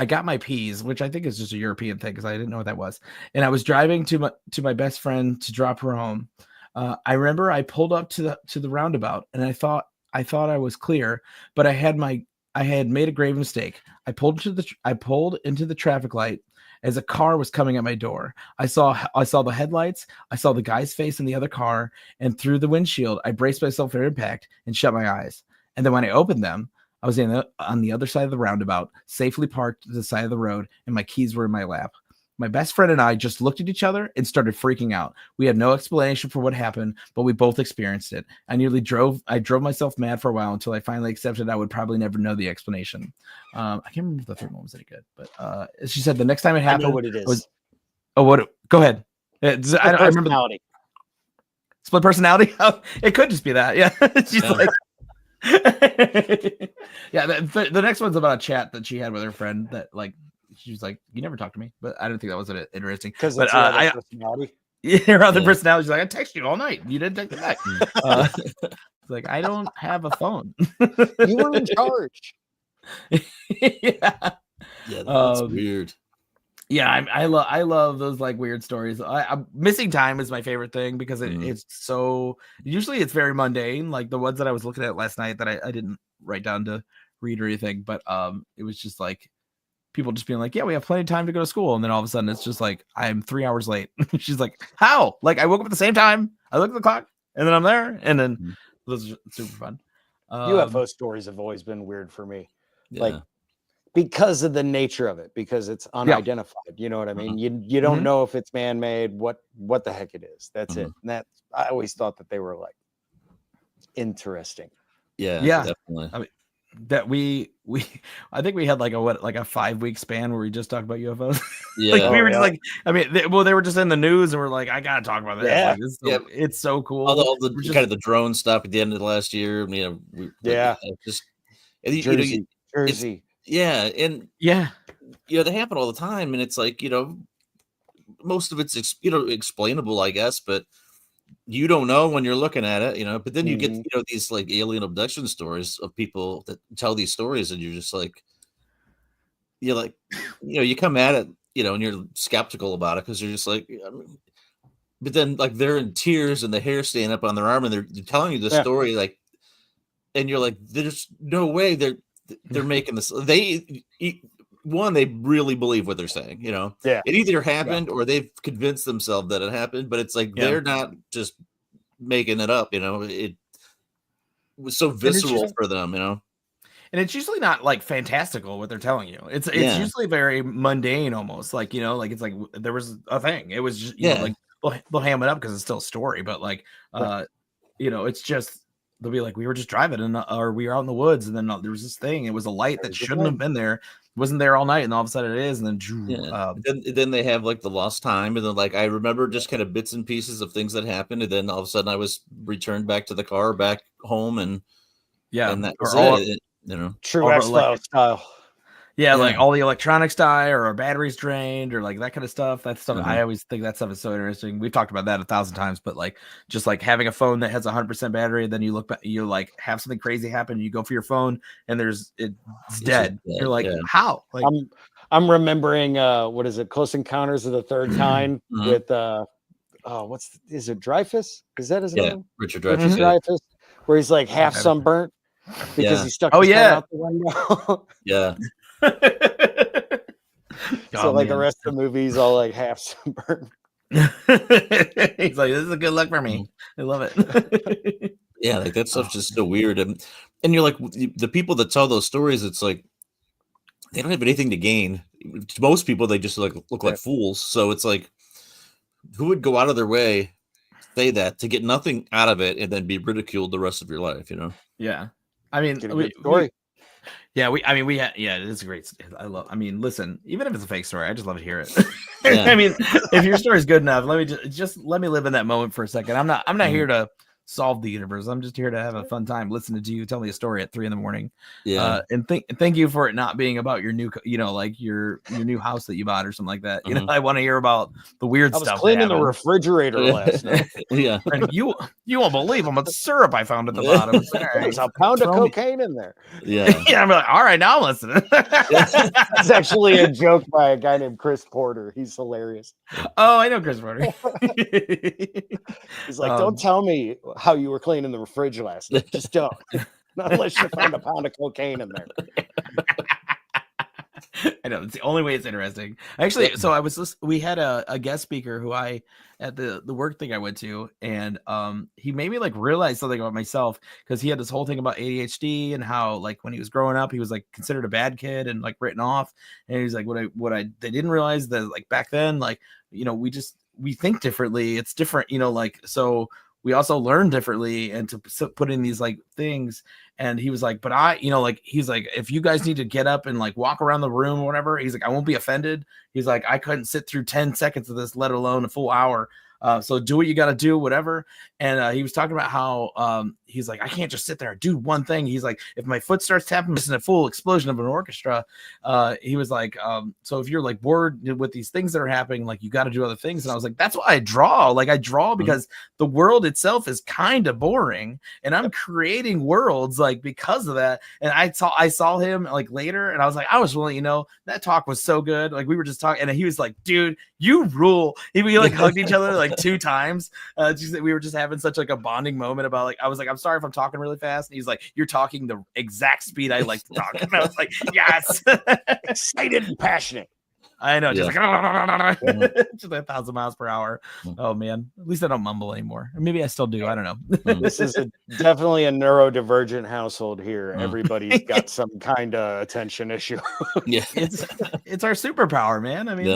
got my P's, which I think is just a European thing because I didn't know what that was. And I was driving to my best friend to drop her home. I remember I pulled up to the roundabout, and I thought I was clear, but I had made a grave mistake. I pulled into the traffic light as a car was coming at my door. I saw the headlights. I saw the guy's face in the other car, and through the windshield, I braced myself for impact and shut my eyes. And then when I opened them, I was on the other side of the roundabout, safely parked to the side of the road, and my keys were in my lap. My best friend and I just looked at each other and started freaking out. We had no explanation for what happened, but we both experienced it. I drove myself mad for a while until I finally accepted I would probably never know the explanation. I can't remember if the 3rd one was any good, but she said the next time it happened, I know what it is. Go ahead. I remember split personality. Oh, it could just be that. Yeah. She's like, yeah. The next one's about a chat that she had with her friend that like. She was like, you never talked to me, but I don't think that was interesting. Because but personality. Her other personality. She's like, I text you all night. You didn't text me back. It's like, I don't have a phone. You were in charge. Yeah, that's weird. Yeah, I love those like weird stories. Missing time is my favorite thing because it's so usually it's very mundane. Like the ones that I was looking at last night that I didn't write down to read or anything, but it was just like. People just being like, yeah, we have plenty of time to go to school. And then all of a sudden it's just like, I'm 3 hours late. She's like, how? Like I woke up at the same time. I looked at the clock and then I'm there. And then those are super fun. UFO stories have always been weird for me. Yeah. Like because of the nature of it, because it's unidentified. You know what I mean? You don't know if it's man-made, what the heck it is. That's it. And I always thought that they were like interesting. Yeah, definitely. I mean, that I think we had like a 5-week span where we just talked about UFOs. Yeah, like we were just like, I mean, they were just in the news, and we're like, I gotta talk about this. Yeah, like, it's so cool. All the kind of the drone stuff at the end of the last year. You know, just Jersey. And they happen all the time, and it's like most of it's explainable, I guess, but. You don't know when you're looking at it, but then you get, these like alien abduction stories of people that tell these stories and you're just like, you come at it, and you're skeptical about it because you're just like, but then like they're in tears and the hair standing up on their arm and they're telling you the story, like, and you're like, there's no way they're making this. one, they really believe what they're saying. It either happened or they've convinced themselves that it happened, but it's like they're not just making it up. It was so visceral for them. And it's usually not like fantastical what they're telling you. It's usually very mundane, almost like it's like there was a thing. It was just like they'll ham it up because it's still a story, but like it's just they'll be like, we were just driving or we were out in the woods, and then there was this thing. It was a light that shouldn't have been there. It wasn't there all night, and all of a sudden it is. And then then they have like the lost time, and then like I remember just kind of bits and pieces of things that happened, and then all of a sudden I was returned back to the car, back home, and that was it. True X-Files style. Yeah, like all the electronics die or our batteries drained or like that kind of stuff. That stuff, I always think that stuff is so interesting. We've talked about that 1,000 times, but like just like having a phone that has 100% battery, then you look back, you like have something crazy happen, you go for your phone and it's dead. You're like, how? Like, I'm remembering what is it? Close Encounters of the Third Kind with is it Dreyfuss? Is that his name? Richard Dreyfuss. Dreyfuss, where he's like half sunburnt because he stuck his head out the window. So like the rest of the movie, he's all like half sunburned. He's like, this is a good look for me. I love it. Like that stuff's just so weird. And you're like, the people that tell those stories, it's like they don't have anything to gain. To most people, they just like look like fools. So it's like, who would go out of their way say that to get nothing out of it and then be ridiculed the rest of your life? Yeah. I mean, story. It is a great. Listen, even if it's a fake story, I just love to hear it. I mean, if your story is good enough, let me live in that moment for a second. I'm not here to solve the universe. I'm just here to have a fun time listening to you tell me a story at 3 a.m. And thank you for it not being about your new, like your new house that you bought or something like that. I want to hear about the weird stuff. I was cleaning the refrigerator last night. And you won't believe how much syrup I found at the bottom. There's a pound of cocaine in there. I'm like, all right, now I'm listening. It's actually a joke by a guy named Chris Porter. He's hilarious. Oh, I know Chris Porter. He's like, don't tell me how you were cleaning the fridge last night. Just don't. Not unless you found a pound of cocaine in there. I know, it's the only way it's interesting. Actually, so we had a guest speaker who at the work thing I went to, and he made me like realize something about myself, because he had this whole thing about ADHD and how like when he was growing up he was like considered a bad kid and like written off, and he's like they didn't realize that like back then, like we think differently, it's different, like, so we also learn differently and to put in these like things. And he was like, but he's like, if you guys need to get up and like walk around the room or whatever, he's like, I won't be offended. He's like, I couldn't sit through 10 seconds of this, let alone a full hour. So do what you got to do, whatever. And he was talking about how he's like, I can't just sit there and do one thing. He's like, if my foot starts tapping, it's a full explosion of an orchestra. He was like, so if you're like bored with these things that are happening, like you got to do other things. And I was like, that's why I draw. Like I draw because the world itself is kind of boring, and I'm creating worlds like because of that. And I saw him like later, and I was like, I was willing, that talk was so good. Like we were just talking, and he was like, dude, you rule. We like hugged each other like 2 times. We were just having such like a bonding moment about like, I was like, I'm sorry if I'm talking really fast. And he's like, you're talking the exact speed I like to talk. And I was like, yes. Excited and passionate. I know, just just like 1,000 miles per hour. Oh man, at least I don't mumble anymore. Or maybe I still do. I don't know. This is definitely a neurodivergent household here. Everybody's got some kind of attention issue. It's our superpower, man. I mean,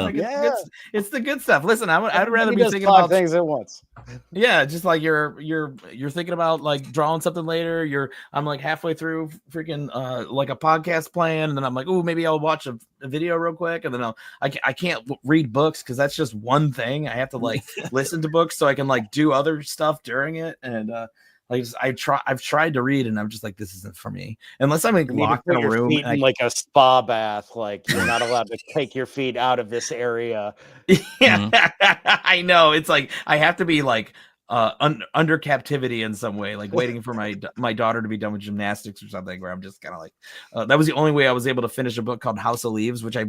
it's the good stuff. Listen, I'd rather be thinking about things at once. Yeah, just like you're thinking about like drawing something later. I'm like halfway through freaking like a podcast plan, and then I'm like, oh, maybe I'll watch a video real quick, and then I can't read books because that's just one thing. I have to like listen to books so I can like do other stuff during it. And I've tried to read, and I'm just like, this isn't for me unless I'm like locked in a room and like a spa bath. Like you're not allowed to take your feet out of this area. I know, it's like I have to be like under captivity in some way, like waiting for my daughter to be done with gymnastics or something, where I'm just kind of like that was the only way I was able to finish a book called House of Leaves, which I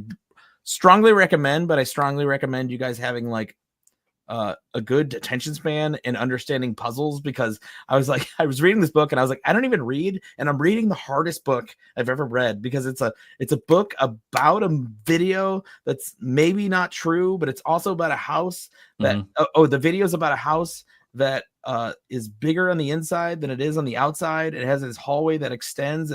strongly recommend, but I strongly recommend you guys having like a good attention span and understanding puzzles, because I was reading this book and I was like, I don't even read, and I'm reading the hardest book I've ever read, because it's a book about a video that's maybe not true, but it's also about a house that the video is about a house that is bigger on the inside than it is on the outside. It has this hallway that extends,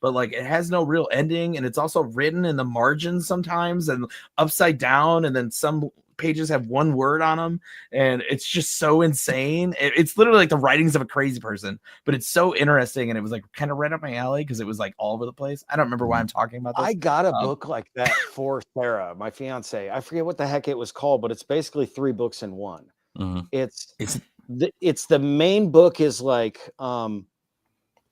but like it has no real ending, and it's also written in the margins sometimes and upside down, and then some pages have one word on them, and it's just so insane. It's literally like the writings of a crazy person, but it's so interesting, and it was like kind of right up my alley because it was like all over the place. I don't remember why I'm talking about this. I got a book like that for Sarah, my fiance. I forget what the heck it was called, but it's basically 3 books in one. It's the main book is like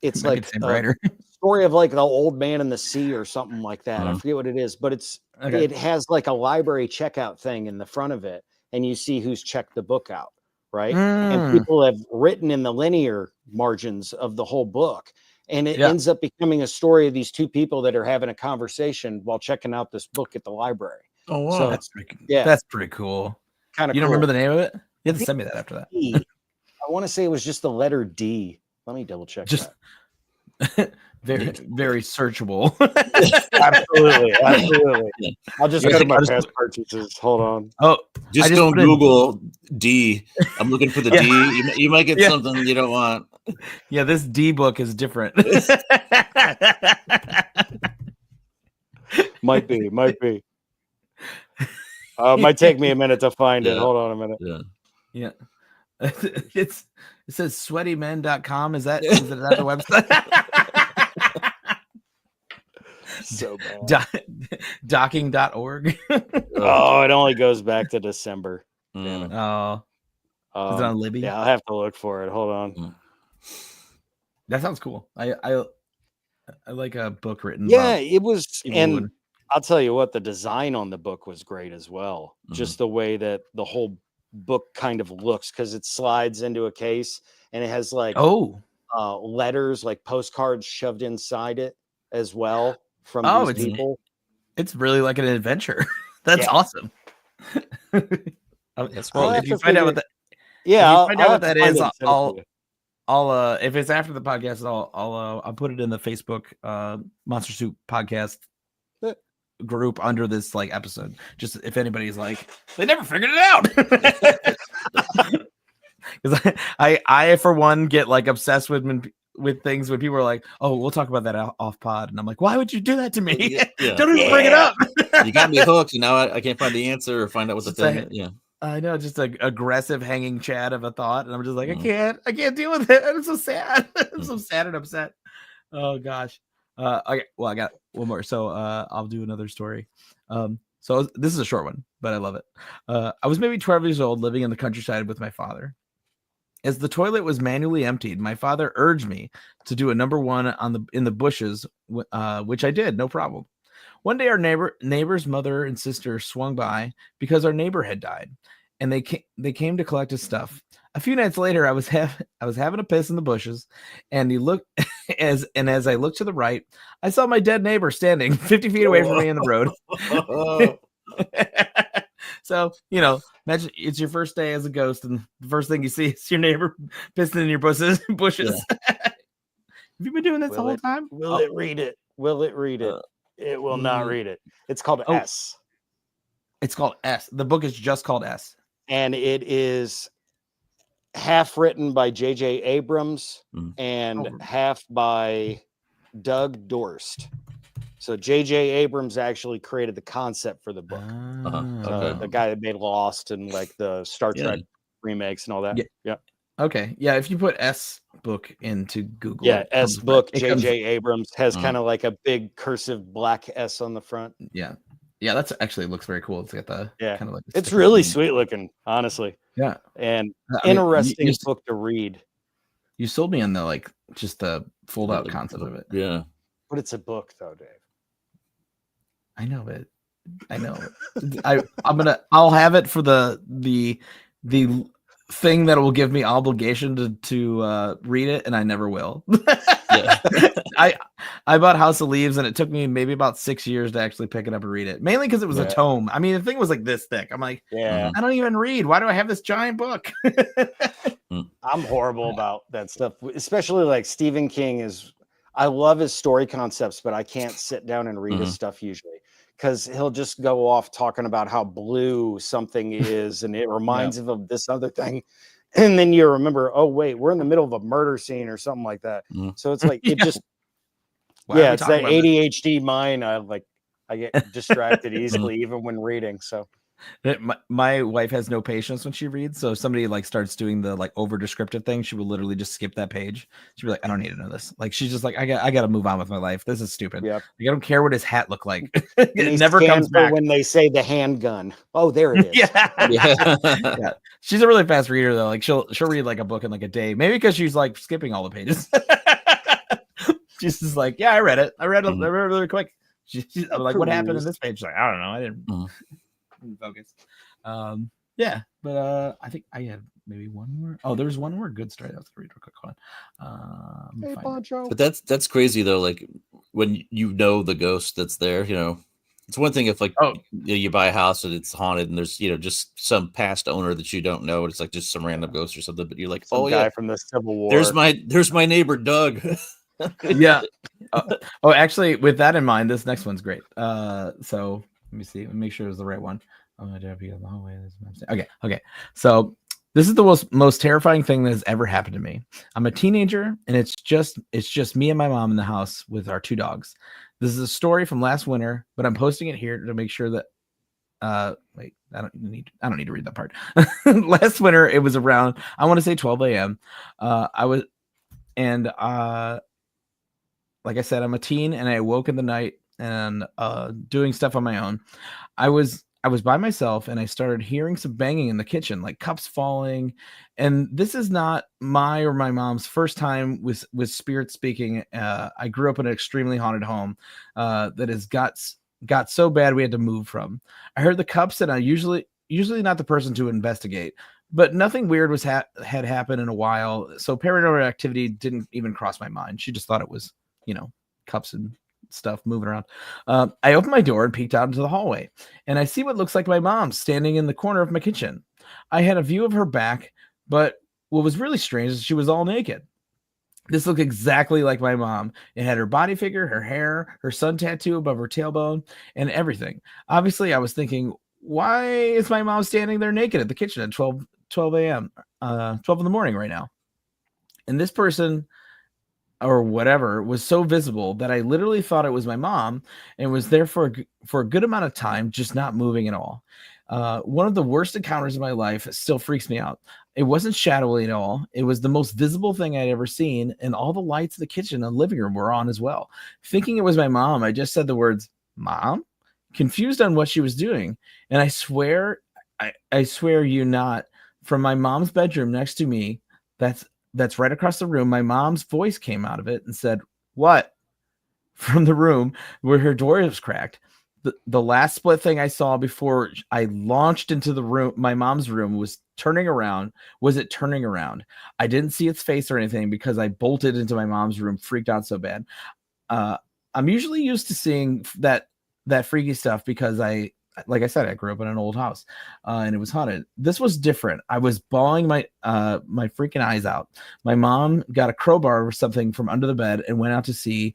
it's like a story of like the old man in the sea or something like that. I forget what it is, but it has like a library checkout thing in the front of it, and you see who's checked the book out, right? And people have written in the linear margins of the whole book, and it ends up becoming a story of these 2 people that are having a conversation while checking out this book at the library. Oh wow, so that's pretty cool. Kind of. You don't remember the name of it? You have to send me that after that. I want to say it was just the letter D. Let me double check that. very searchable. Absolutely. I'll just go to my past purchases. Hold on. Oh, just don't Google D. I'm looking for the D. You might get something you don't want. Yeah, this D book is different. Might be. Might take me a minute to find it. Hold on a minute. Yeah. It says sweatymen.com. Is that the website? So bad. Docking.org. Oh, it only goes back to December. Damn it. Oh. Is it on Libby? Yeah, I'll have to look for it. Hold on. That sounds cool. I like a book written. Yeah, it was, and I'll tell you what, the design on the book was great as well. Just the way that the whole book kind of looks, because it slides into a case and it has like letters, like postcards shoved inside it as well from these people. It's really like an adventure. That's awesome. If you find out what that, what that is, I'll if it's after the podcast, I'll put it in the Facebook Monster Soup podcast group under this like episode, just if anybody's like they never figured it out. Because I for one get like obsessed with things when people are like, oh, we'll talk about that off pod, and I'm like, why would you do that to me? Don't even bring it up. You got me hooked, and now I can't find the answer or find out what the thing is. I know, just an aggressive hanging chat of a thought, and I'm just like, I can't deal with it. I'm so sad. I'm so sad and upset. Oh gosh. Okay, well, I got one more, so I'll do another story. So this is a short one, but I love it. I was maybe 12 years old, living in the countryside with my father. As the toilet was manually emptied, my father urged me to do a number 1 in the bushes, which I did, no problem. One day, our neighbor's mother and sister swung by because our neighbor had died, and they came to collect his stuff. A few nights later, I was having a piss in the bushes, and as I looked to the right, I saw my dead neighbor standing 50 feet away from me in the road. So, imagine it's your first day as a ghost, and the first thing you see is your neighbor pissing in your bushes. Have you been doing this the whole time? Will it read it? Will it read it? It will not read it. It's called S. It's called S. The book is just called S. And it is half written by J.J. Abrams and half by Doug Dorst. So J.J. Abrams actually created the concept for the book. The guy that made Lost and like the Star Trek remakes and all that. Yeah. Okay. Yeah. If you put S book into Google. Yeah. S book. J.J. Abrams has kind of like a big cursive black S on the front. Yeah. Yeah. That's actually looks very cool. It's got the kind of like. It's really sweet looking, honestly. Yeah. And interesting book to read. You sold me on just the fold out concept of it. Yeah. But it's a book though, Dave. I know it. I'll have it for the thing that will give me obligation to read it, and I never will. I bought House of Leaves, and it took me maybe about 6 years to actually pick it up and read it. Mainly because it was a tome. I mean, the thing was like this thick. I'm like, I don't even read. Why do I have this giant book? I'm horrible about that stuff, especially like Stephen King is. I love his story concepts, but I can't sit down and read his stuff usually because he'll just go off talking about how blue something is, and it reminds him of this other thing. And then you remember, oh wait, we're in the middle of a murder scene or something like that. So it's like it just, it's that ADHD mind. I get distracted easily, even when reading. So my wife has no patience when she reads. So if somebody like starts doing the like over descriptive thing, she will literally just skip that page. She'll be like, I don't need to know this. Like she's just like, I got to move on with my life. This is stupid. Like, I don't care what his hat looked like. It never comes back when they say the handgun. Oh, there it is. Yeah. She's a really fast reader though. Like she'll read like a book in like a day. Maybe because she's like skipping all the pages. She's just like, I read it. I read it really quick. I'm like, what happened in this page? She's like, I don't know. I didn't focus. But I think I had maybe one more. Oh, there's one more good story. Let's read a quick one. Hey, Poncho. But that's crazy though. Like when you know the ghost that's there, you know, it's one thing if like you buy a house and it's haunted and there's just some past owner that you don't know. And it's like just some random ghost or something. But you're like, guy from the Civil War. There's my neighbor Doug. Actually, with that in mind, this next one's great. So let me see. Let me make sure it was the right one. Okay. So this is the most terrifying thing that has ever happened to me. I'm a teenager, and it's just me and my mom in the house with our 2 dogs. This is a story from last winter, but I'm posting it here to make sure that. Wait, I don't need to read that part. Last winter, it was around, I want to say 12 a.m. Like I said, I'm a teen, and I awoke in the night and doing stuff on my own. I was by myself, and I started hearing some banging in the kitchen, like cups falling. And this is not my or my mom's first time with spirit speaking. I grew up in an extremely haunted home that has got so bad we had to move from. I heard the cups, and I usually not the person to investigate, but nothing weird had happened in a while. So paranormal activity didn't even cross my mind. She just thought it was, cups and stuff moving around. I opened my door and peeked out into the hallway, and I see what looks like my mom standing in the corner of my kitchen. I had a view of her back, but what was really strange is she was all naked. This looked exactly like my mom. It had her body figure, her hair, her sun tattoo above her tailbone, and everything. Obviously, I was thinking, why is my mom standing there naked at the kitchen at 12 a.m., 12 in the morning right now? And this person or whatever was so visible that I literally thought it was my mom and was there for a good amount of time, just not moving at all. One of the worst encounters of my life. It still freaks me out. It wasn't shadowy at all. It was the most visible thing I'd ever seen, and all the lights in the kitchen and living room were on as well. Thinking it was my mom, I just said the words, "Mom?" confused on what she was doing. And I swear you not, from my mom's bedroom next to me, that's right across the room, my mom's voice came out of it and said, "What?" from the room where her door was cracked. The last split thing I saw before I launched into the room, my mom's room, was turning around. Was it turning around? I didn't see its face or anything because I bolted into my mom's room, freaked out so bad. I'm usually used to seeing that freaky stuff because like I said, I grew up in an old house and it was haunted. This was different. I was bawling my freaking eyes out. My mom got a crowbar or something from under the bed and went out to see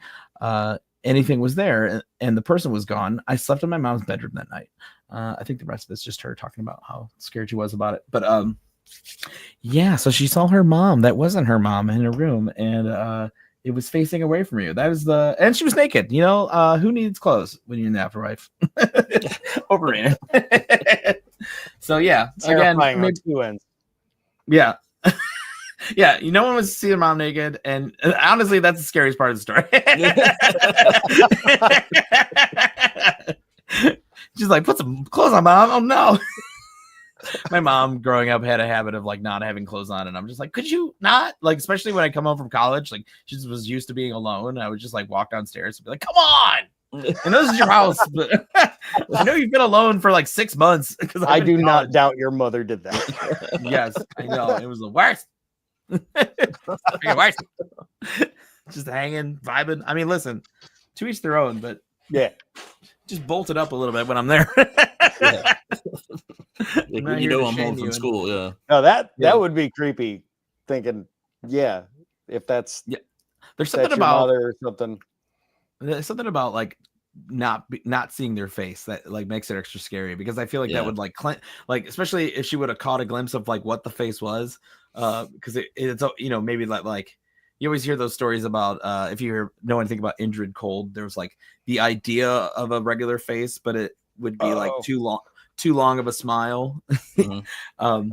anything was there, and the person was gone. I slept in my mom's bedroom that night. I think the rest of it's just her talking about how scared she was about it. But so she saw her mom that wasn't her mom in her room, and it was facing away from you. That was and she was naked. Who needs clothes when you're in the afterlife? Overrated. So yeah, terrifying on 2 ends. Yeah. Yeah, no one wants to see their mom naked, and honestly, that's the scariest part of the story. She's like, "Put some clothes on, Mom." Oh no. My mom growing up had a habit of like not having clothes on, and I'm just like, could you not? Like, especially when I come home from college, like she just was used to being alone. I would just like walk downstairs and be like, "Come on. I know this is your house, but I know you've been alone for like 6 months." I do not doubt your mother did that. Yes, I know. It was the worst. just hanging, vibing. I mean, listen, to each their own, but yeah, just bolt it up a little bit when I'm there. Yeah. I'm I'm home from school. Yeah. No, that would be creepy. Thinking, yeah, if that's there's something about mother or something. There's something about like not seeing their face that like makes it extra scary, because I feel like that would like especially if she would have caught a glimpse of like what the face was, because it's maybe like you always hear those stories about if you know anything about Indrid Cold, there was like the idea of a regular face, but it would be like too long of a smile. Mm-hmm.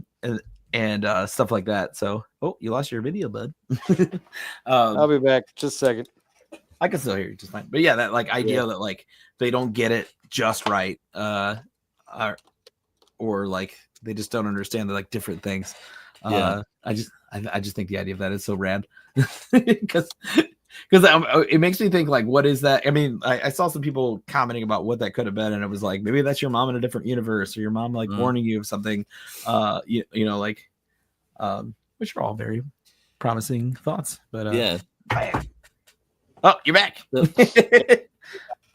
and stuff like that. So you lost your video, bud. I'll be back just a second. I can still hear you just fine. But yeah, that like idea that like they don't get it just right, or like they just don't understand the like different things. I just think the idea of that is so rad, because it makes me think like, what is that? I mean, I saw some people commenting about what that could have been, and it was like, maybe that's your mom in a different universe, or your mom like warning you of something, which are all very promising thoughts. But yeah. Oh, you're back.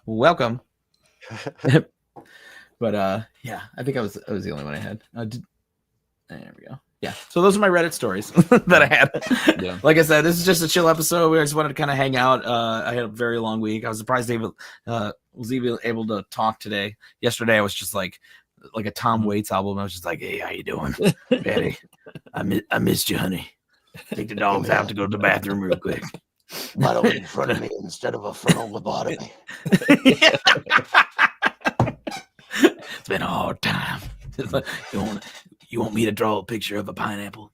Welcome. But I think I was the only one I had. There we go. Yeah. So those are my Reddit stories that I had. Yeah. Like I said, this is just a chill episode. We just wanted to kind of hang out. I had a very long week. I was surprised David was even able to talk today. Yesterday, I was just like a Tom Waits album. I was just like, hey, how you doing, Betty? I missed you, honey. Take the dogs out to go to the bathroom real quick. Why don't in front of me instead of a frontal lobotomy? It's been a hard time. You want me to draw a picture of a pineapple?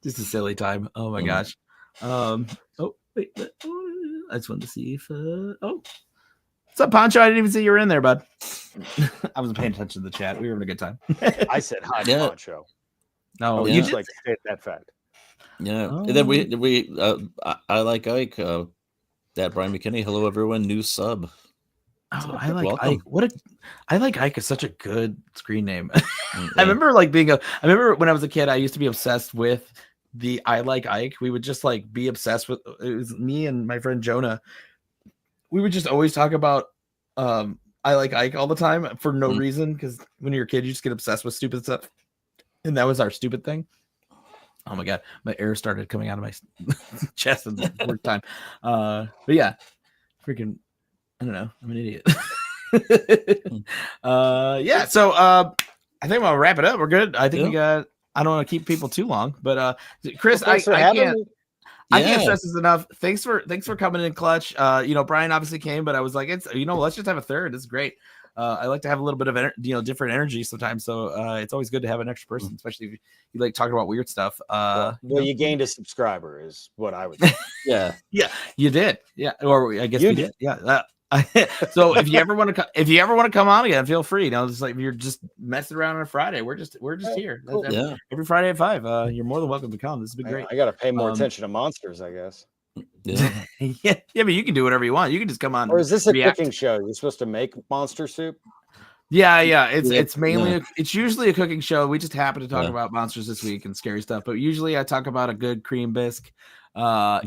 Just a silly time. Oh my gosh. Wait. I just wanted to see if what's up, Poncho? I didn't even see you were in there, bud. I wasn't paying attention to the chat. We were having a good time. I said hi, Poncho. No, you just like to state that fact. Yeah. And then we I like Ike. That Brian McKinney. Hello, everyone. New sub. Oh, I like Ike. I like Ike is such a good screen name. Yeah. I remember like I remember when I was a kid, I used to be obsessed with the I like Ike. We would just like be obsessed with it. Was me and my friend Jonah. We would just always talk about I like Ike all the time for no reason, because when you're a kid, you just get obsessed with stupid stuff. And that was our stupid thing. Oh my God, my air started coming out of my chest at the work time. But yeah, freaking, I don't know. I'm an idiot. Yeah. So I think I'll wrap it up. We're good. I think we got. I don't want to keep people too long, but Chris, I can't. I can't stress this enough. Thanks for coming in clutch. Brian obviously came, but I was like, let's just have a third. It's great. I like to have a little bit of different energy sometimes. So it's always good to have an extra person, especially if you like talking about weird stuff. You gained a subscriber is what I would say. Yeah, you did. Yeah, or I guess we did. Yeah. So if you ever want to come on again, feel free. Just like if you're just messing around on a Friday, we're just here. Cool. Every Friday at 5. You're more than welcome to come. This has been great. I got to pay more attention to monsters, I guess. Yeah. yeah, but you can do whatever you want. You can just come on. Or is this a cooking show? You're supposed to make monster soup? Yeah. It's mainly it's usually a cooking show. We just happen to talk about monsters this week and scary stuff, but usually I talk about a good cream bisque, or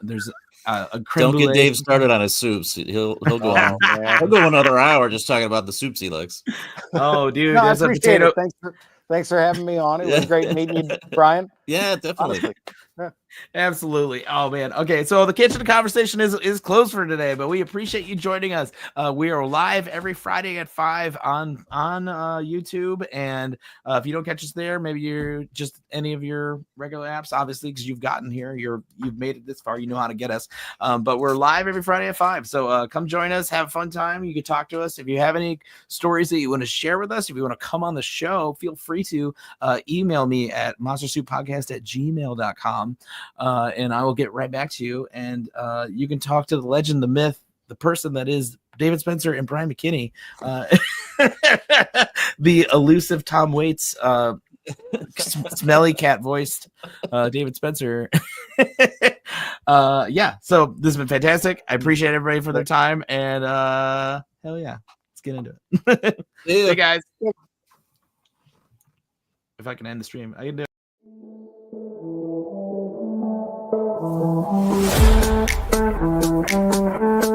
there's a creme Don't get Dave started on his soups. He'll go on. He'll go another hour just talking about the soups he likes. Oh, dude, there's a potato. Thanks for having me on. It was great meeting you, Brian. Yeah, definitely. Honestly. Absolutely. Oh man. Okay, so the kitchen conversation is closed for today, but we appreciate you joining us. We are live every Friday at 5 on YouTube, and if you don't catch us there, maybe you're just any of your regular apps, obviously, because you've gotten here, you've made it this far, you know how to get us. But we're live every Friday at 5, so come join us, have a fun time. You can talk to us if you have any stories that you want to share with us. If you want to come on the show, feel free to email me at monstersoupodcast@gmail.com. And I will get right back to you. And you can talk to the legend, the myth, the person that is David Spencer and Brian McKinney, the elusive Tom Waits, smelly cat voiced David Spencer. So this has been fantastic. I appreciate everybody for their time. And hell yeah, let's get into it. Hey guys. if I can end the stream, I can do it.